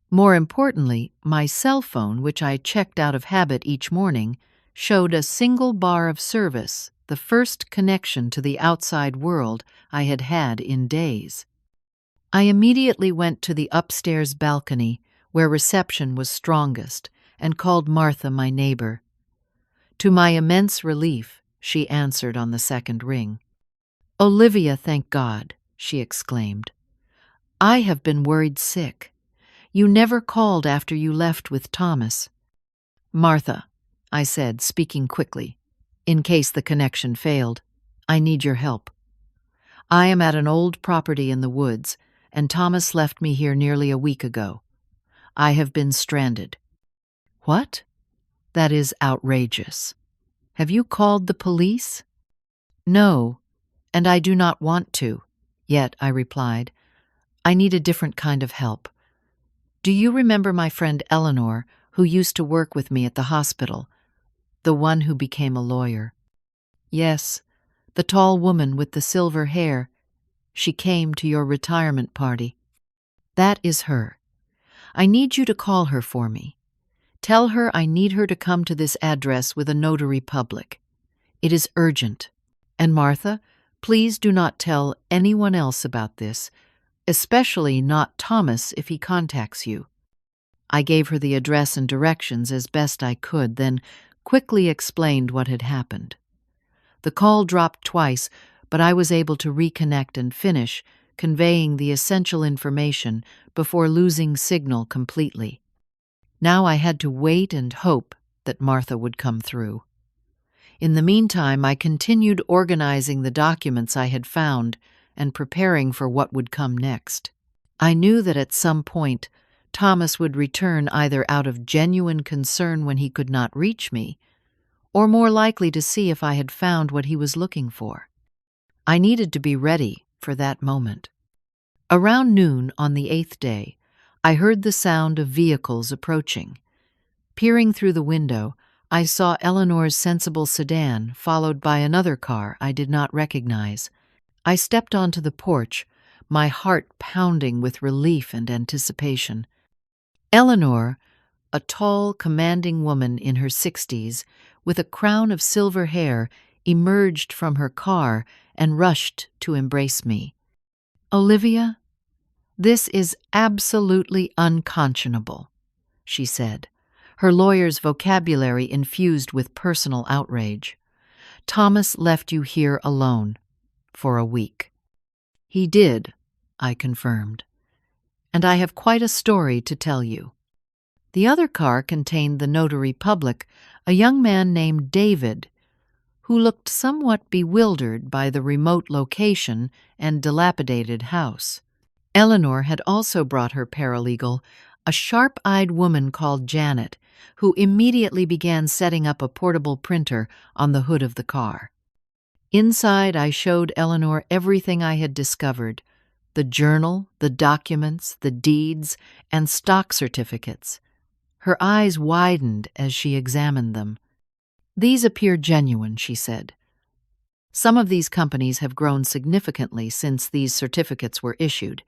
More importantly, my cell phone, which I checked out of habit each morning, showed a single bar of service, the first connection to the outside world I had had in days. I immediately went to the upstairs balcony, where reception was strongest, and called Martha, my neighbor. To my immense relief, she answered on the second ring. "Olivia, thank God," she exclaimed. "I have been worried sick. You never called after you left with Thomas." "Martha," I said, speaking quickly, "in case the connection failed, I need your help. I am at an old property in the woods, and Thomas left me here nearly a week ago. I have been stranded." "What? That is outrageous. Have you called the police?" "No, and I do not want to, yet," I replied. "I need a different kind of help. Do you remember my friend Eleanor, who used to work with me at the hospital? The one who became a lawyer?" "Yes, the tall woman with the silver hair. She came to your retirement party." "That is her. I need you to call her for me. Tell her I need her to come to this address with a notary public. It is urgent. And Martha, please do not tell anyone else about this, especially not Thomas if he contacts you." I gave her the address and directions as best I could, then quickly explained what had happened. The call dropped twice, but I was able to reconnect and finish, conveying the essential information before losing signal completely. Now I had to wait and hope that Martha would come through. In the meantime, I continued organizing the documents I had found and preparing for what would come next. I knew that at some point, Thomas would return either out of genuine concern when he could not reach me, or more likely to see if I had found what he was looking for. I needed to be ready for that moment. Around noon on the 8th day, I heard the sound of vehicles approaching. Peering through the window, I saw Eleanor's sensible sedan, followed by another car I did not recognize. I stepped onto the porch, my heart pounding with relief and anticipation. Eleanor, a tall, commanding woman in her 60s, with a crown of silver hair, emerged from her car and rushed to embrace me. "Olivia, this is absolutely unconscionable," she said, her lawyer's vocabulary infused with personal outrage. "Thomas left you here alone for a week." "He did," I confirmed, "and I have quite a story to tell you." The other car contained the notary public, a young man named David, who looked somewhat bewildered by the remote location and dilapidated house. Eleanor had also brought her paralegal, a sharp-eyed woman called Janet, who immediately began setting up a portable printer on the hood of the car. Inside, I showed Eleanor everything I had discovered: the journal, the documents, the deeds, and stock certificates. Her eyes widened as she examined them. "These appear genuine," she said. "Some of these companies have grown significantly since these certificates were issued,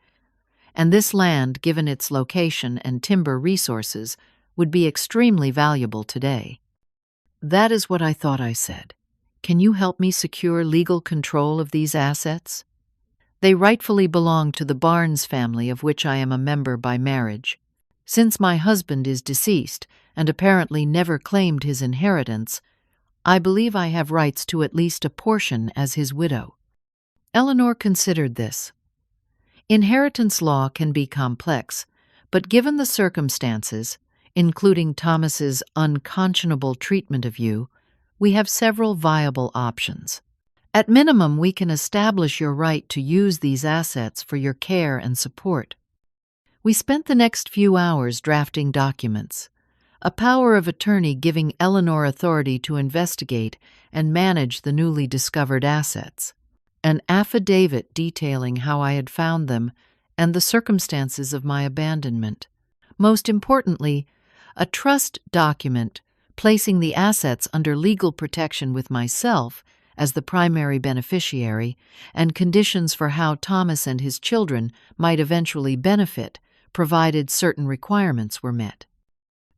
and this land, given its location and timber resources, would be extremely valuable today." "That is what I thought," I said. "Can you help me secure legal control of these assets?" "They rightfully belong to the Barnes family, of which I am a member by marriage. Since my husband is deceased and apparently never claimed his inheritance, I believe I have rights to at least a portion as his widow." Eleanor considered this. Inheritance law can be complex, but given the circumstances, including Thomas's unconscionable treatment of you, we have several viable options. At minimum, we can establish your right to use these assets for your care and support. We spent the next few hours drafting documents, a power of attorney giving Eleanor authority to investigate and manage the newly discovered assets, an affidavit detailing how I had found them and the circumstances of my abandonment. Most importantly, a trust document placing the assets under legal protection with myself as the primary beneficiary, and conditions for how Thomas and his children might eventually benefit, provided certain requirements were met.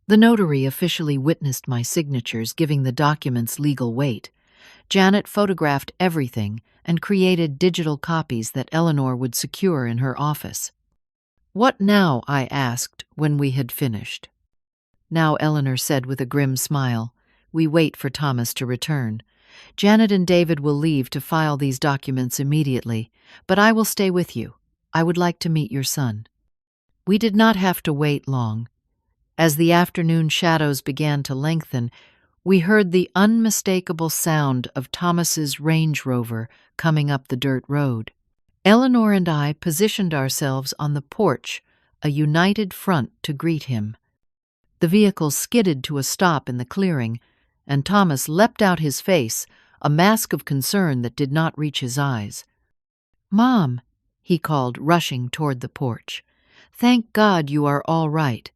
The notary officially witnessed my signatures, giving the documents legal weight. Janet photographed everything and created digital copies that Eleanor would secure in her office. "What now?" I asked when we had finished. "Now," Eleanor said with a grim smile, "we wait for Thomas to return. Janet and David will leave to file these documents immediately, but I will stay with you. I would like to meet your son." We did not have to wait long. As the afternoon shadows began to lengthen, we heard the unmistakable sound of Thomas's Range Rover coming up the dirt road. Eleanor and I positioned ourselves on the porch, a united front to greet him. The vehicle skidded to a stop in the clearing, and Thomas leapt out, his face a mask of concern that did not reach his eyes. "Mom," he called, rushing toward the porch. "Thank God you are all right.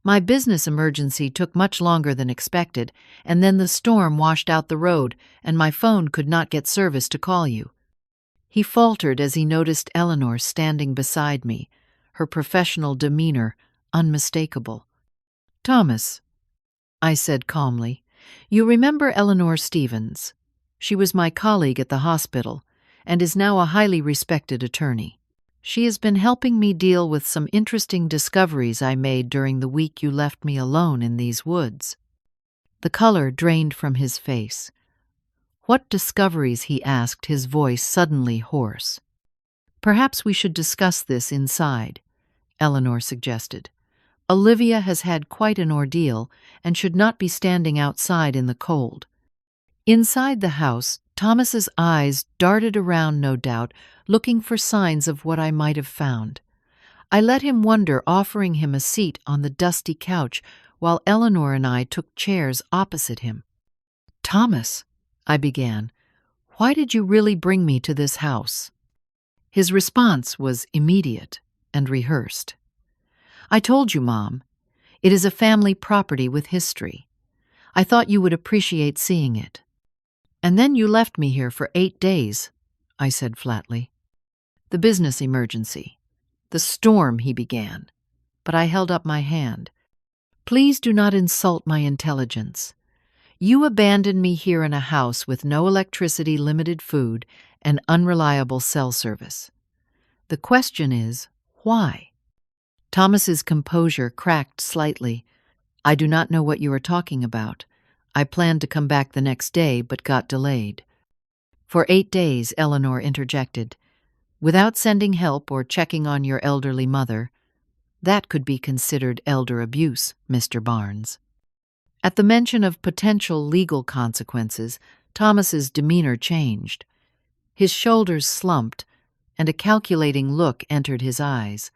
My business emergency took much longer than expected, and then the storm washed out the road, and my phone could not get service to call you." He faltered as he noticed Eleanor standing beside me, her professional demeanor unmistakable. "Thomas," I said calmly, "you remember Eleanor Stevens. She was my colleague at the hospital and is now a highly respected attorney. She has been helping me deal with some interesting discoveries I made during the week you left me alone in these woods." The color drained from his face. "What discoveries?" he asked, his voice suddenly hoarse. "Perhaps we should discuss this inside," Eleanor suggested. "Olivia has had quite an ordeal and should not be standing outside in the cold." Inside the house, Thomas's eyes darted around, no doubt, looking for signs of what I might have found. I let him wonder, offering him a seat on the dusty couch while Eleanor and I took chairs opposite him. "Thomas," I began, "why did you really bring me to this house?" His response was immediate and rehearsed. "I told you, Mom. It is a family property with history. I thought you would appreciate seeing it." "And then you left me here for 8 days, I said flatly. "The business emergency. The storm," he began, but I held up my hand. "Please do not insult my intelligence. You abandoned me here in a house with no electricity, limited food, and unreliable cell service. The question is, why? Thomas's composure cracked slightly. I do not know what you are talking about. I planned to come back the next day, but got delayed. For 8 days, Eleanor interjected. Without sending help or checking on your elderly mother. That could be considered elder abuse, Mr. Barnes. At the mention of potential legal consequences, Thomas's demeanor changed. His shoulders slumped, and a calculating look entered his eyes.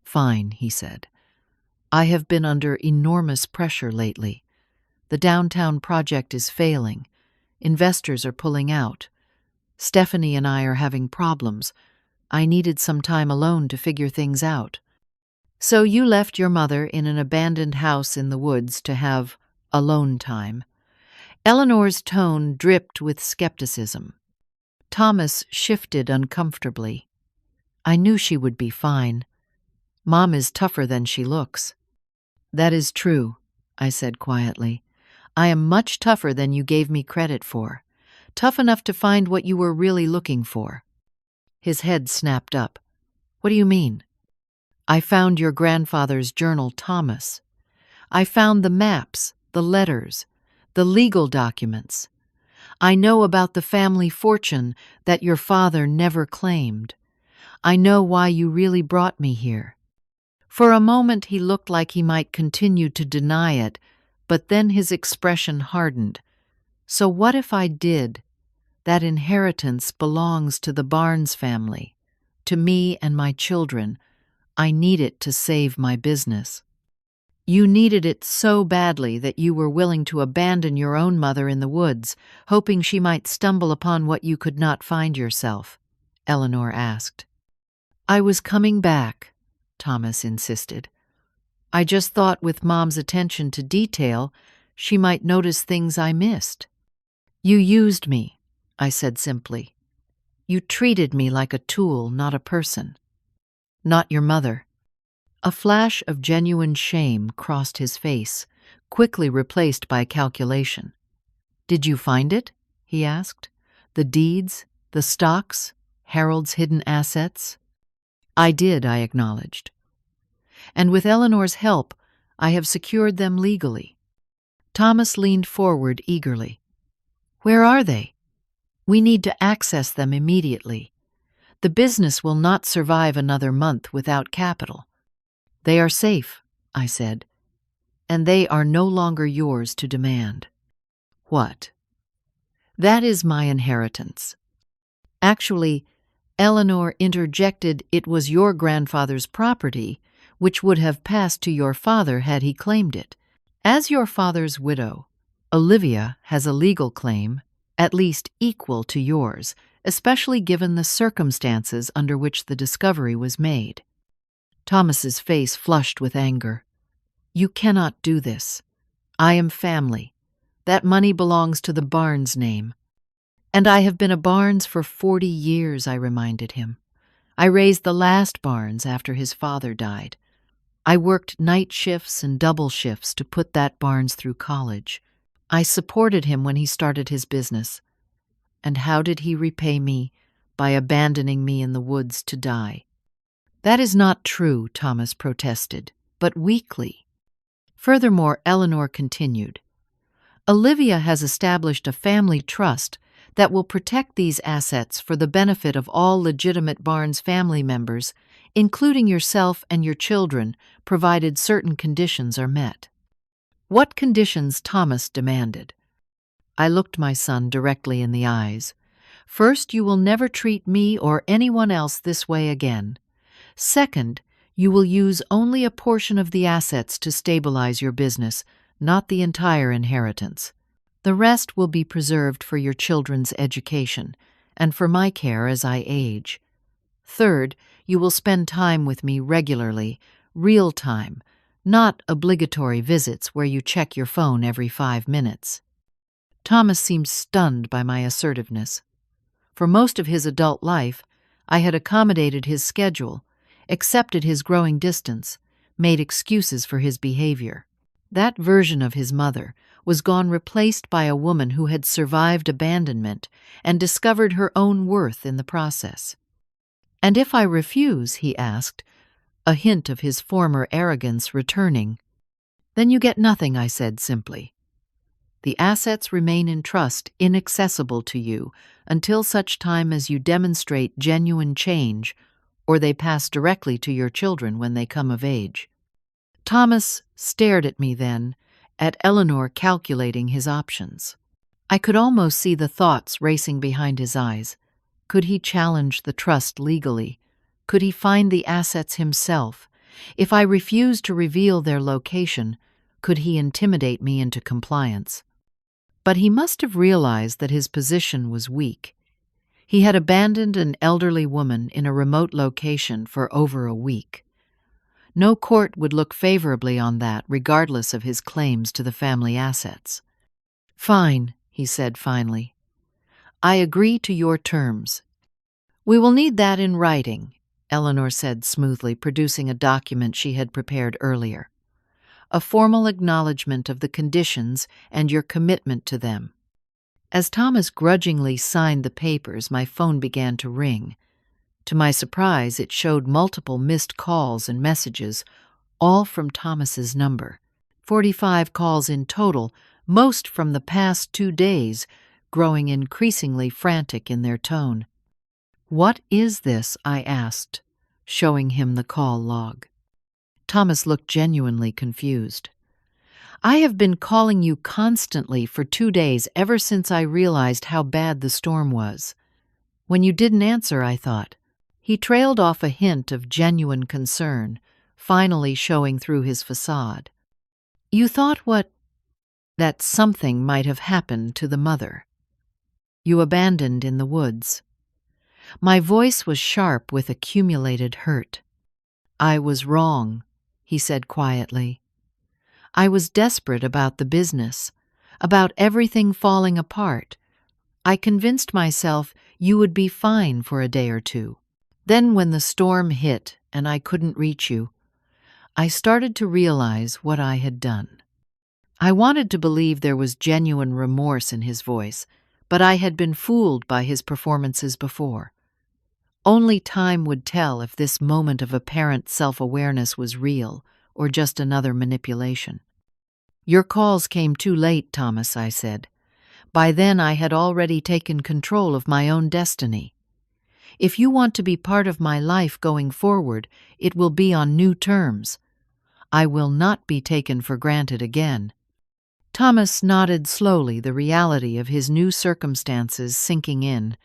Fine, he said. I have been under enormous pressure lately. The downtown project is failing. Investors are pulling out. Stephanie and I are having problems. I needed some time alone to figure things out. So you left your mother in an abandoned house in the woods to have alone time. Eleanor's tone dripped with skepticism. Thomas shifted uncomfortably. I knew she would be fine. Mom is tougher than she looks. That is true, I said quietly. I am much tougher than you gave me credit for. Tough enough to find what you were really looking for. His head snapped up. What do you mean? I found your grandfather's journal, Thomas. I found the maps, the letters, the legal documents. I know about the family fortune that your father never claimed. I know why you really brought me here. For a moment he looked like he might continue to deny it, but then his expression hardened. So what if I did? That inheritance belongs to the Barnes family, to me and my children. I need it to save my business. You needed it so badly that you were willing to abandon your own mother in the woods, hoping she might stumble upon what you could not find yourself, Eleanor asked. I was coming back, Thomas insisted. I just thought with Mom's attention to detail, she might notice things I missed. You used me, I said simply. You treated me like a tool, not a person. Not your mother. A flash of genuine shame crossed his face, quickly replaced by calculation. Did you find it? He asked. The deeds, the stocks, Harold's hidden assets? I did, I acknowledged. And with Eleanor's help, I have secured them legally. Thomas leaned forward eagerly. Where are they? We need to access them immediately. The business will not survive another month without capital. They are safe, I said, and they are no longer yours to demand. What? That is my inheritance. Actually, Eleanor interjected it was your grandfather's property, which would have passed to your father had he claimed it. As your father's widow, Olivia has a legal claim, at least equal to yours, especially given the circumstances under which the discovery was made. Thomas's face flushed with anger. You cannot do this. I am family. That money belongs to the Barnes name. And I have been a Barnes for 40 years, I reminded him. I raised the last Barnes after his father died. I worked night shifts and double shifts to put that Barnes through college. I supported him when he started his business. And how did he repay me? By abandoning me in the woods to die. That is not true, Thomas protested, but weakly. Furthermore, Eleanor continued, Olivia has established a family trust that will protect these assets for the benefit of all legitimate Barnes family members, including yourself and your children, provided certain conditions are met. What conditions? Thomas demanded. I looked my son directly in the eyes. First, you will never treat me or anyone else this way again. Second, you will use only a portion of the assets to stabilize your business, not the entire inheritance. The rest will be preserved for your children's education and for my care as I age. Third, you will spend time with me regularly, real time, not obligatory visits where you check your phone every 5 minutes. Thomas seemed stunned by my assertiveness. For most of his adult life, I had accommodated his schedule, accepted his growing distance, made excuses for his behavior. That version of his mother, was gone, replaced by a woman who had survived abandonment and discovered her own worth in the process. "And if I refuse?" he asked, a hint of his former arrogance returning. "Then you get nothing," I said simply. "The assets remain in trust, inaccessible to you, until such time as you demonstrate genuine change, or they pass directly to your children when they come of age." Thomas stared at me then, at Eleanor calculating his options. I could almost see the thoughts racing behind his eyes. Could he challenge the trust legally? Could he find the assets himself? If I refused to reveal their location, could he intimidate me into compliance? But he must have realized that his position was weak. He had abandoned an elderly woman in a remote location for over a week. No court would look favorably on that, regardless of his claims to the family assets. "Fine," he said finally. "I agree to your terms." "We will need that in writing," Eleanor said smoothly, producing a document she had prepared earlier. "A formal acknowledgement of the conditions and your commitment to them." As Thomas grudgingly signed the papers, my phone began to ring. To my surprise, it showed multiple missed calls and messages, all from Thomas's number. 45 calls in total, most from the past 2 days, growing increasingly frantic in their tone. "What is this?" I asked, showing him the call log. Thomas looked genuinely confused. "I have been calling you constantly for 2 days, ever since I realized how bad the storm was. When you didn't answer, I thought." He trailed off a hint of genuine concern, finally showing through his facade. "You thought what? That something might have happened to the mother. You abandoned in the woods." My voice was sharp with accumulated hurt. "I was wrong," he said quietly. "I was desperate about the business, about everything falling apart. I convinced myself you would be fine for a day or two. Then when the storm hit and I couldn't reach you, I started to realize what I had done." I wanted to believe there was genuine remorse in his voice, but I had been fooled by his performances before. Only time would tell if this moment of apparent self-awareness was real or just another manipulation. "Your calls came too late, Thomas," I said. "By then I had already taken control of my own destiny. If you want to be part of my life going forward, it will be on new terms. I will not be taken for granted again." Thomas nodded slowly, the reality of his new circumstances sinking in.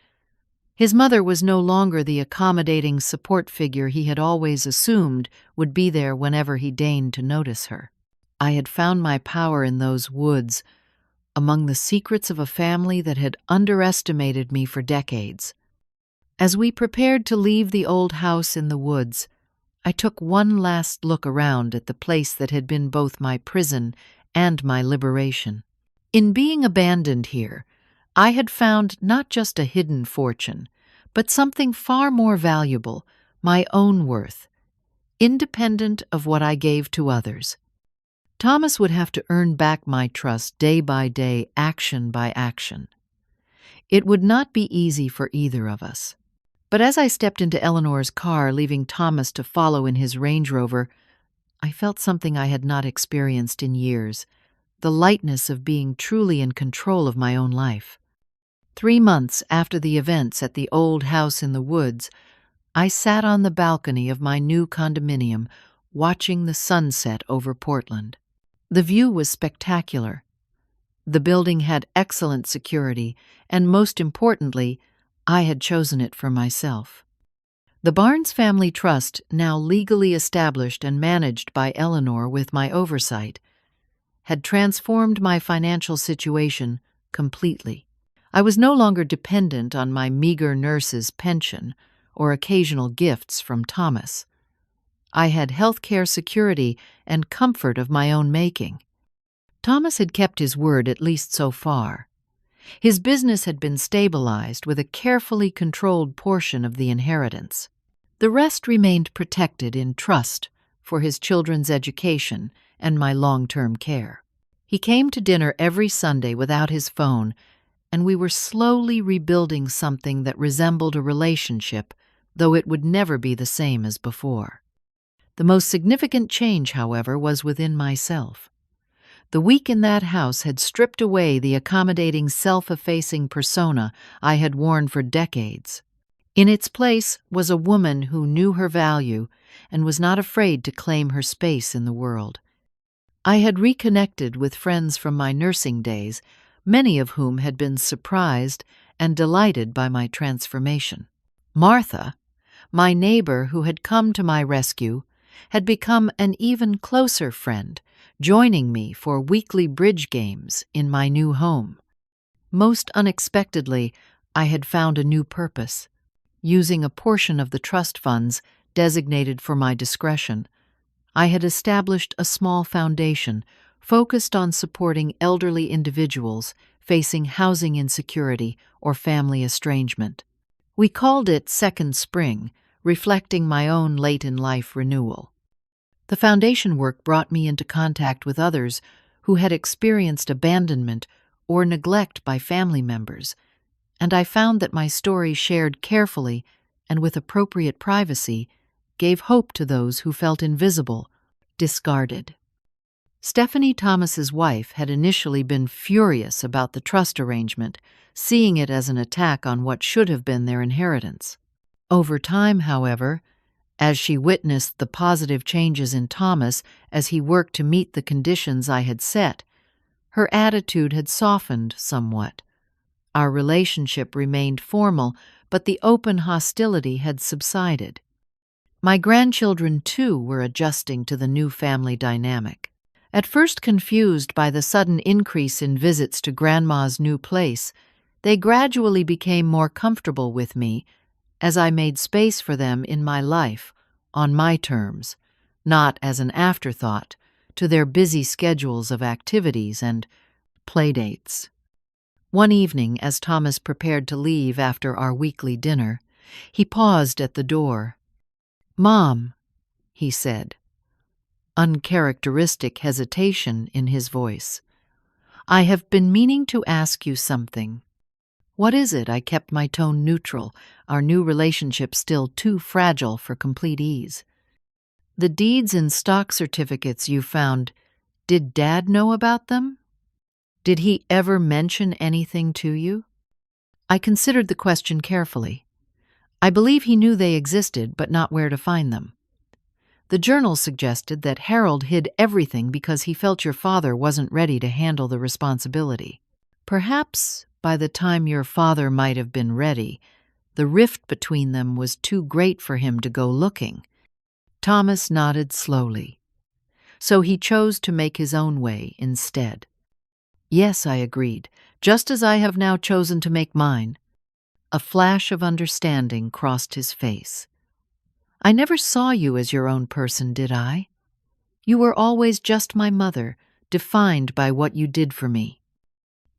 His mother was no longer the accommodating support figure he had always assumed would be there whenever he deigned to notice her. I had found my power in those woods, among the secrets of a family that had underestimated me for decades. As we prepared to leave the old house in the woods, I took one last look around at the place that had been both my prison and my liberation. In being abandoned here, I had found not just a hidden fortune, but something far more valuable, my own worth, independent of what I gave to others. Thomas would have to earn back my trust day by day, action by action. It would not be easy for either of us. But as I stepped into Eleanor's car, leaving Thomas to follow in his Range Rover, I felt something I had not experienced in years, the lightness of being truly in control of my own life. 3 months after the events at the old house in the woods, I sat on the balcony of my new condominium, watching the sunset over Portland. The view was spectacular. The building had excellent security, and most importantly, I had chosen it for myself. The Barnes Family Trust, now legally established and managed by Eleanor with my oversight, had transformed my financial situation completely. I was no longer dependent on my meager nurse's pension or occasional gifts from Thomas. I had health care security and comfort of my own making. Thomas had kept his word, at least so far. His business had been stabilized with a carefully controlled portion of the inheritance. The rest remained protected in trust for his children's education and my long-term care. He came to dinner every Sunday without his phone, and we were slowly rebuilding something that resembled a relationship, though it would never be the same as before. The most significant change, however, was within myself. The week in that house had stripped away the accommodating, self-effacing persona I had worn for decades. In its place was a woman who knew her value and was not afraid to claim her space in the world. I had reconnected with friends from my nursing days, many of whom had been surprised and delighted by my transformation. Martha, my neighbor who had come to my rescue, had become an even closer friend, joining me for weekly bridge games in my new home. Most unexpectedly, I had found a new purpose. Using a portion of the trust funds designated for my discretion, I had established a small foundation focused on supporting elderly individuals facing housing insecurity or family estrangement. We called it Second Spring, reflecting my own late-in-life renewal. The foundation work brought me into contact with others who had experienced abandonment or neglect by family members, and I found that my story, shared carefully and with appropriate privacy, gave hope to those who felt invisible, discarded. Stephanie Thomas's wife had initially been furious about the trust arrangement, seeing it as an attack on what should have been their inheritance. Over time, however, as she witnessed the positive changes in Thomas as he worked to meet the conditions I had set, her attitude had softened somewhat. Our relationship remained formal, but the open hostility had subsided. My grandchildren, too, were adjusting to the new family dynamic. At first confused by the sudden increase in visits to Grandma's new place, they gradually became more comfortable with me as I made space for them in my life, on my terms, not as an afterthought to their busy schedules of activities and playdates. One evening, as Thomas prepared to leave after our weekly dinner, he paused at the door. "Mom," he said, uncharacteristic hesitation in his voice. "I have been meaning to ask you something." "What is it?" I kept my tone neutral, our new relationship still too fragile for complete ease. "The deeds and stock certificates you found, did Dad know about them? Did he ever mention anything to you?" I considered the question carefully. I believe he knew they existed, but not where to find them. "The journal suggested that Harold hid everything because he felt your father wasn't ready to handle the responsibility. Perhaps by the time your father might have been ready, the rift between them was too great for him to go looking." Thomas nodded slowly. "So he chose to make his own way instead." "Yes," I agreed, "just as I have now chosen to make mine." A flash of understanding crossed his face. "I never saw you as your own person, did I? You were always just my mother, defined by what you did for me."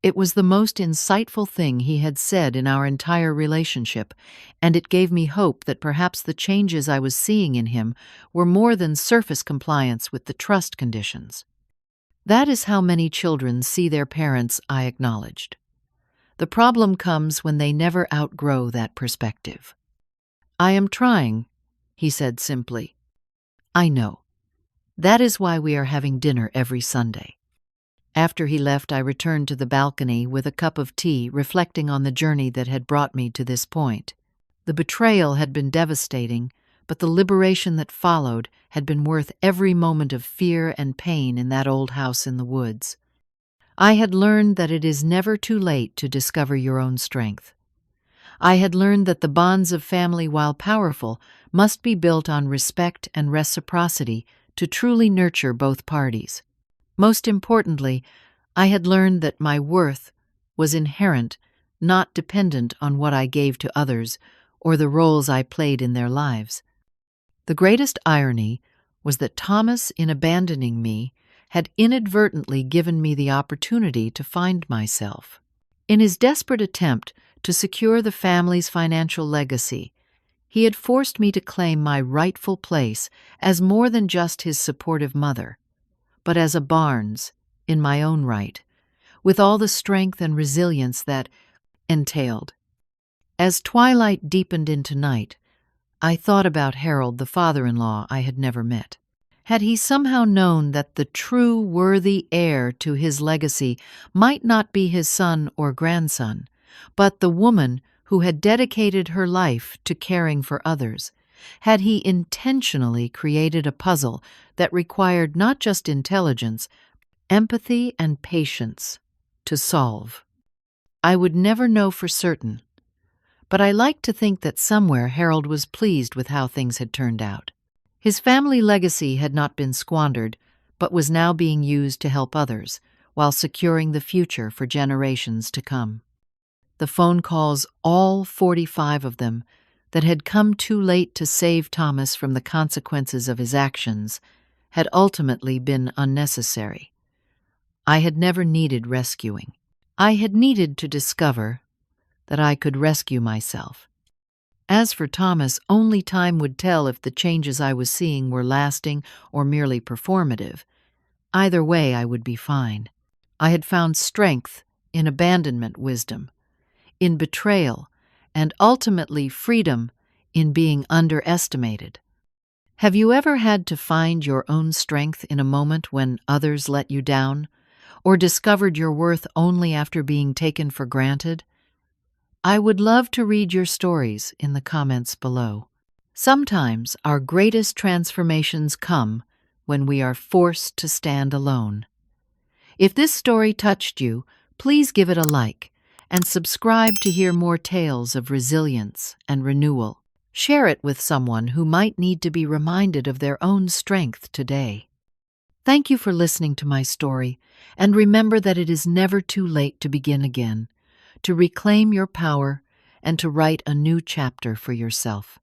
It was the most insightful thing he had said in our entire relationship, and it gave me hope that perhaps the changes I was seeing in him were more than surface compliance with the trust conditions. "That is how many children see their parents," I acknowledged. "The problem comes when they never outgrow that perspective." "I am trying," he said simply. "I know. That is why we are having dinner every Sunday." After he left, I returned to the balcony with a cup of tea, reflecting on the journey that had brought me to this point. The betrayal had been devastating, but the liberation that followed had been worth every moment of fear and pain in that old house in the woods. I had learned that it is never too late to discover your own strength. I had learned that the bonds of family, while powerful, must be built on respect and reciprocity to truly nurture both parties. Most importantly, I had learned that my worth was inherent, not dependent on what I gave to others or the roles I played in their lives. The greatest irony was that Thomas, in abandoning me, had inadvertently given me the opportunity to find myself. In his desperate attempt to secure the family's financial legacy, he had forced me to claim my rightful place as more than just his supportive mother, but as a Barnes, in my own right, with all the strength and resilience that entailed. As twilight deepened into night, I thought about Harold, the father-in-law I had never met. Had he somehow known that the true worthy heir to his legacy might not be his son or grandson, but the woman who had dedicated her life to caring for others? Had he intentionally created a puzzle that required not just intelligence, empathy and patience to solve? I would never know for certain, but I like to think that somewhere Harold was pleased with how things had turned out. His family legacy had not been squandered, but was now being used to help others, while securing the future for generations to come. The phone calls, all 45 of them, that had come too late to save Thomas from the consequences of his actions, had ultimately been unnecessary. I had never needed rescuing. I had needed to discover that I could rescue myself. As for Thomas, only time would tell if the changes I was seeing were lasting or merely performative. Either way, I would be fine. I had found strength in abandonment wisdom, in betrayal, and ultimately freedom in being underestimated. Have you ever had to find your own strength in a moment when others let you down, or discovered your worth only after being taken for granted? I would love to read your stories in the comments below. Sometimes our greatest transformations come when we are forced to stand alone. If this story touched you, please give it a like and subscribe to hear more tales of resilience and renewal. Share it with someone who might need to be reminded of their own strength today. Thank you for listening to my story, and remember that it is never too late to begin again, to reclaim your power, and to write a new chapter for yourself.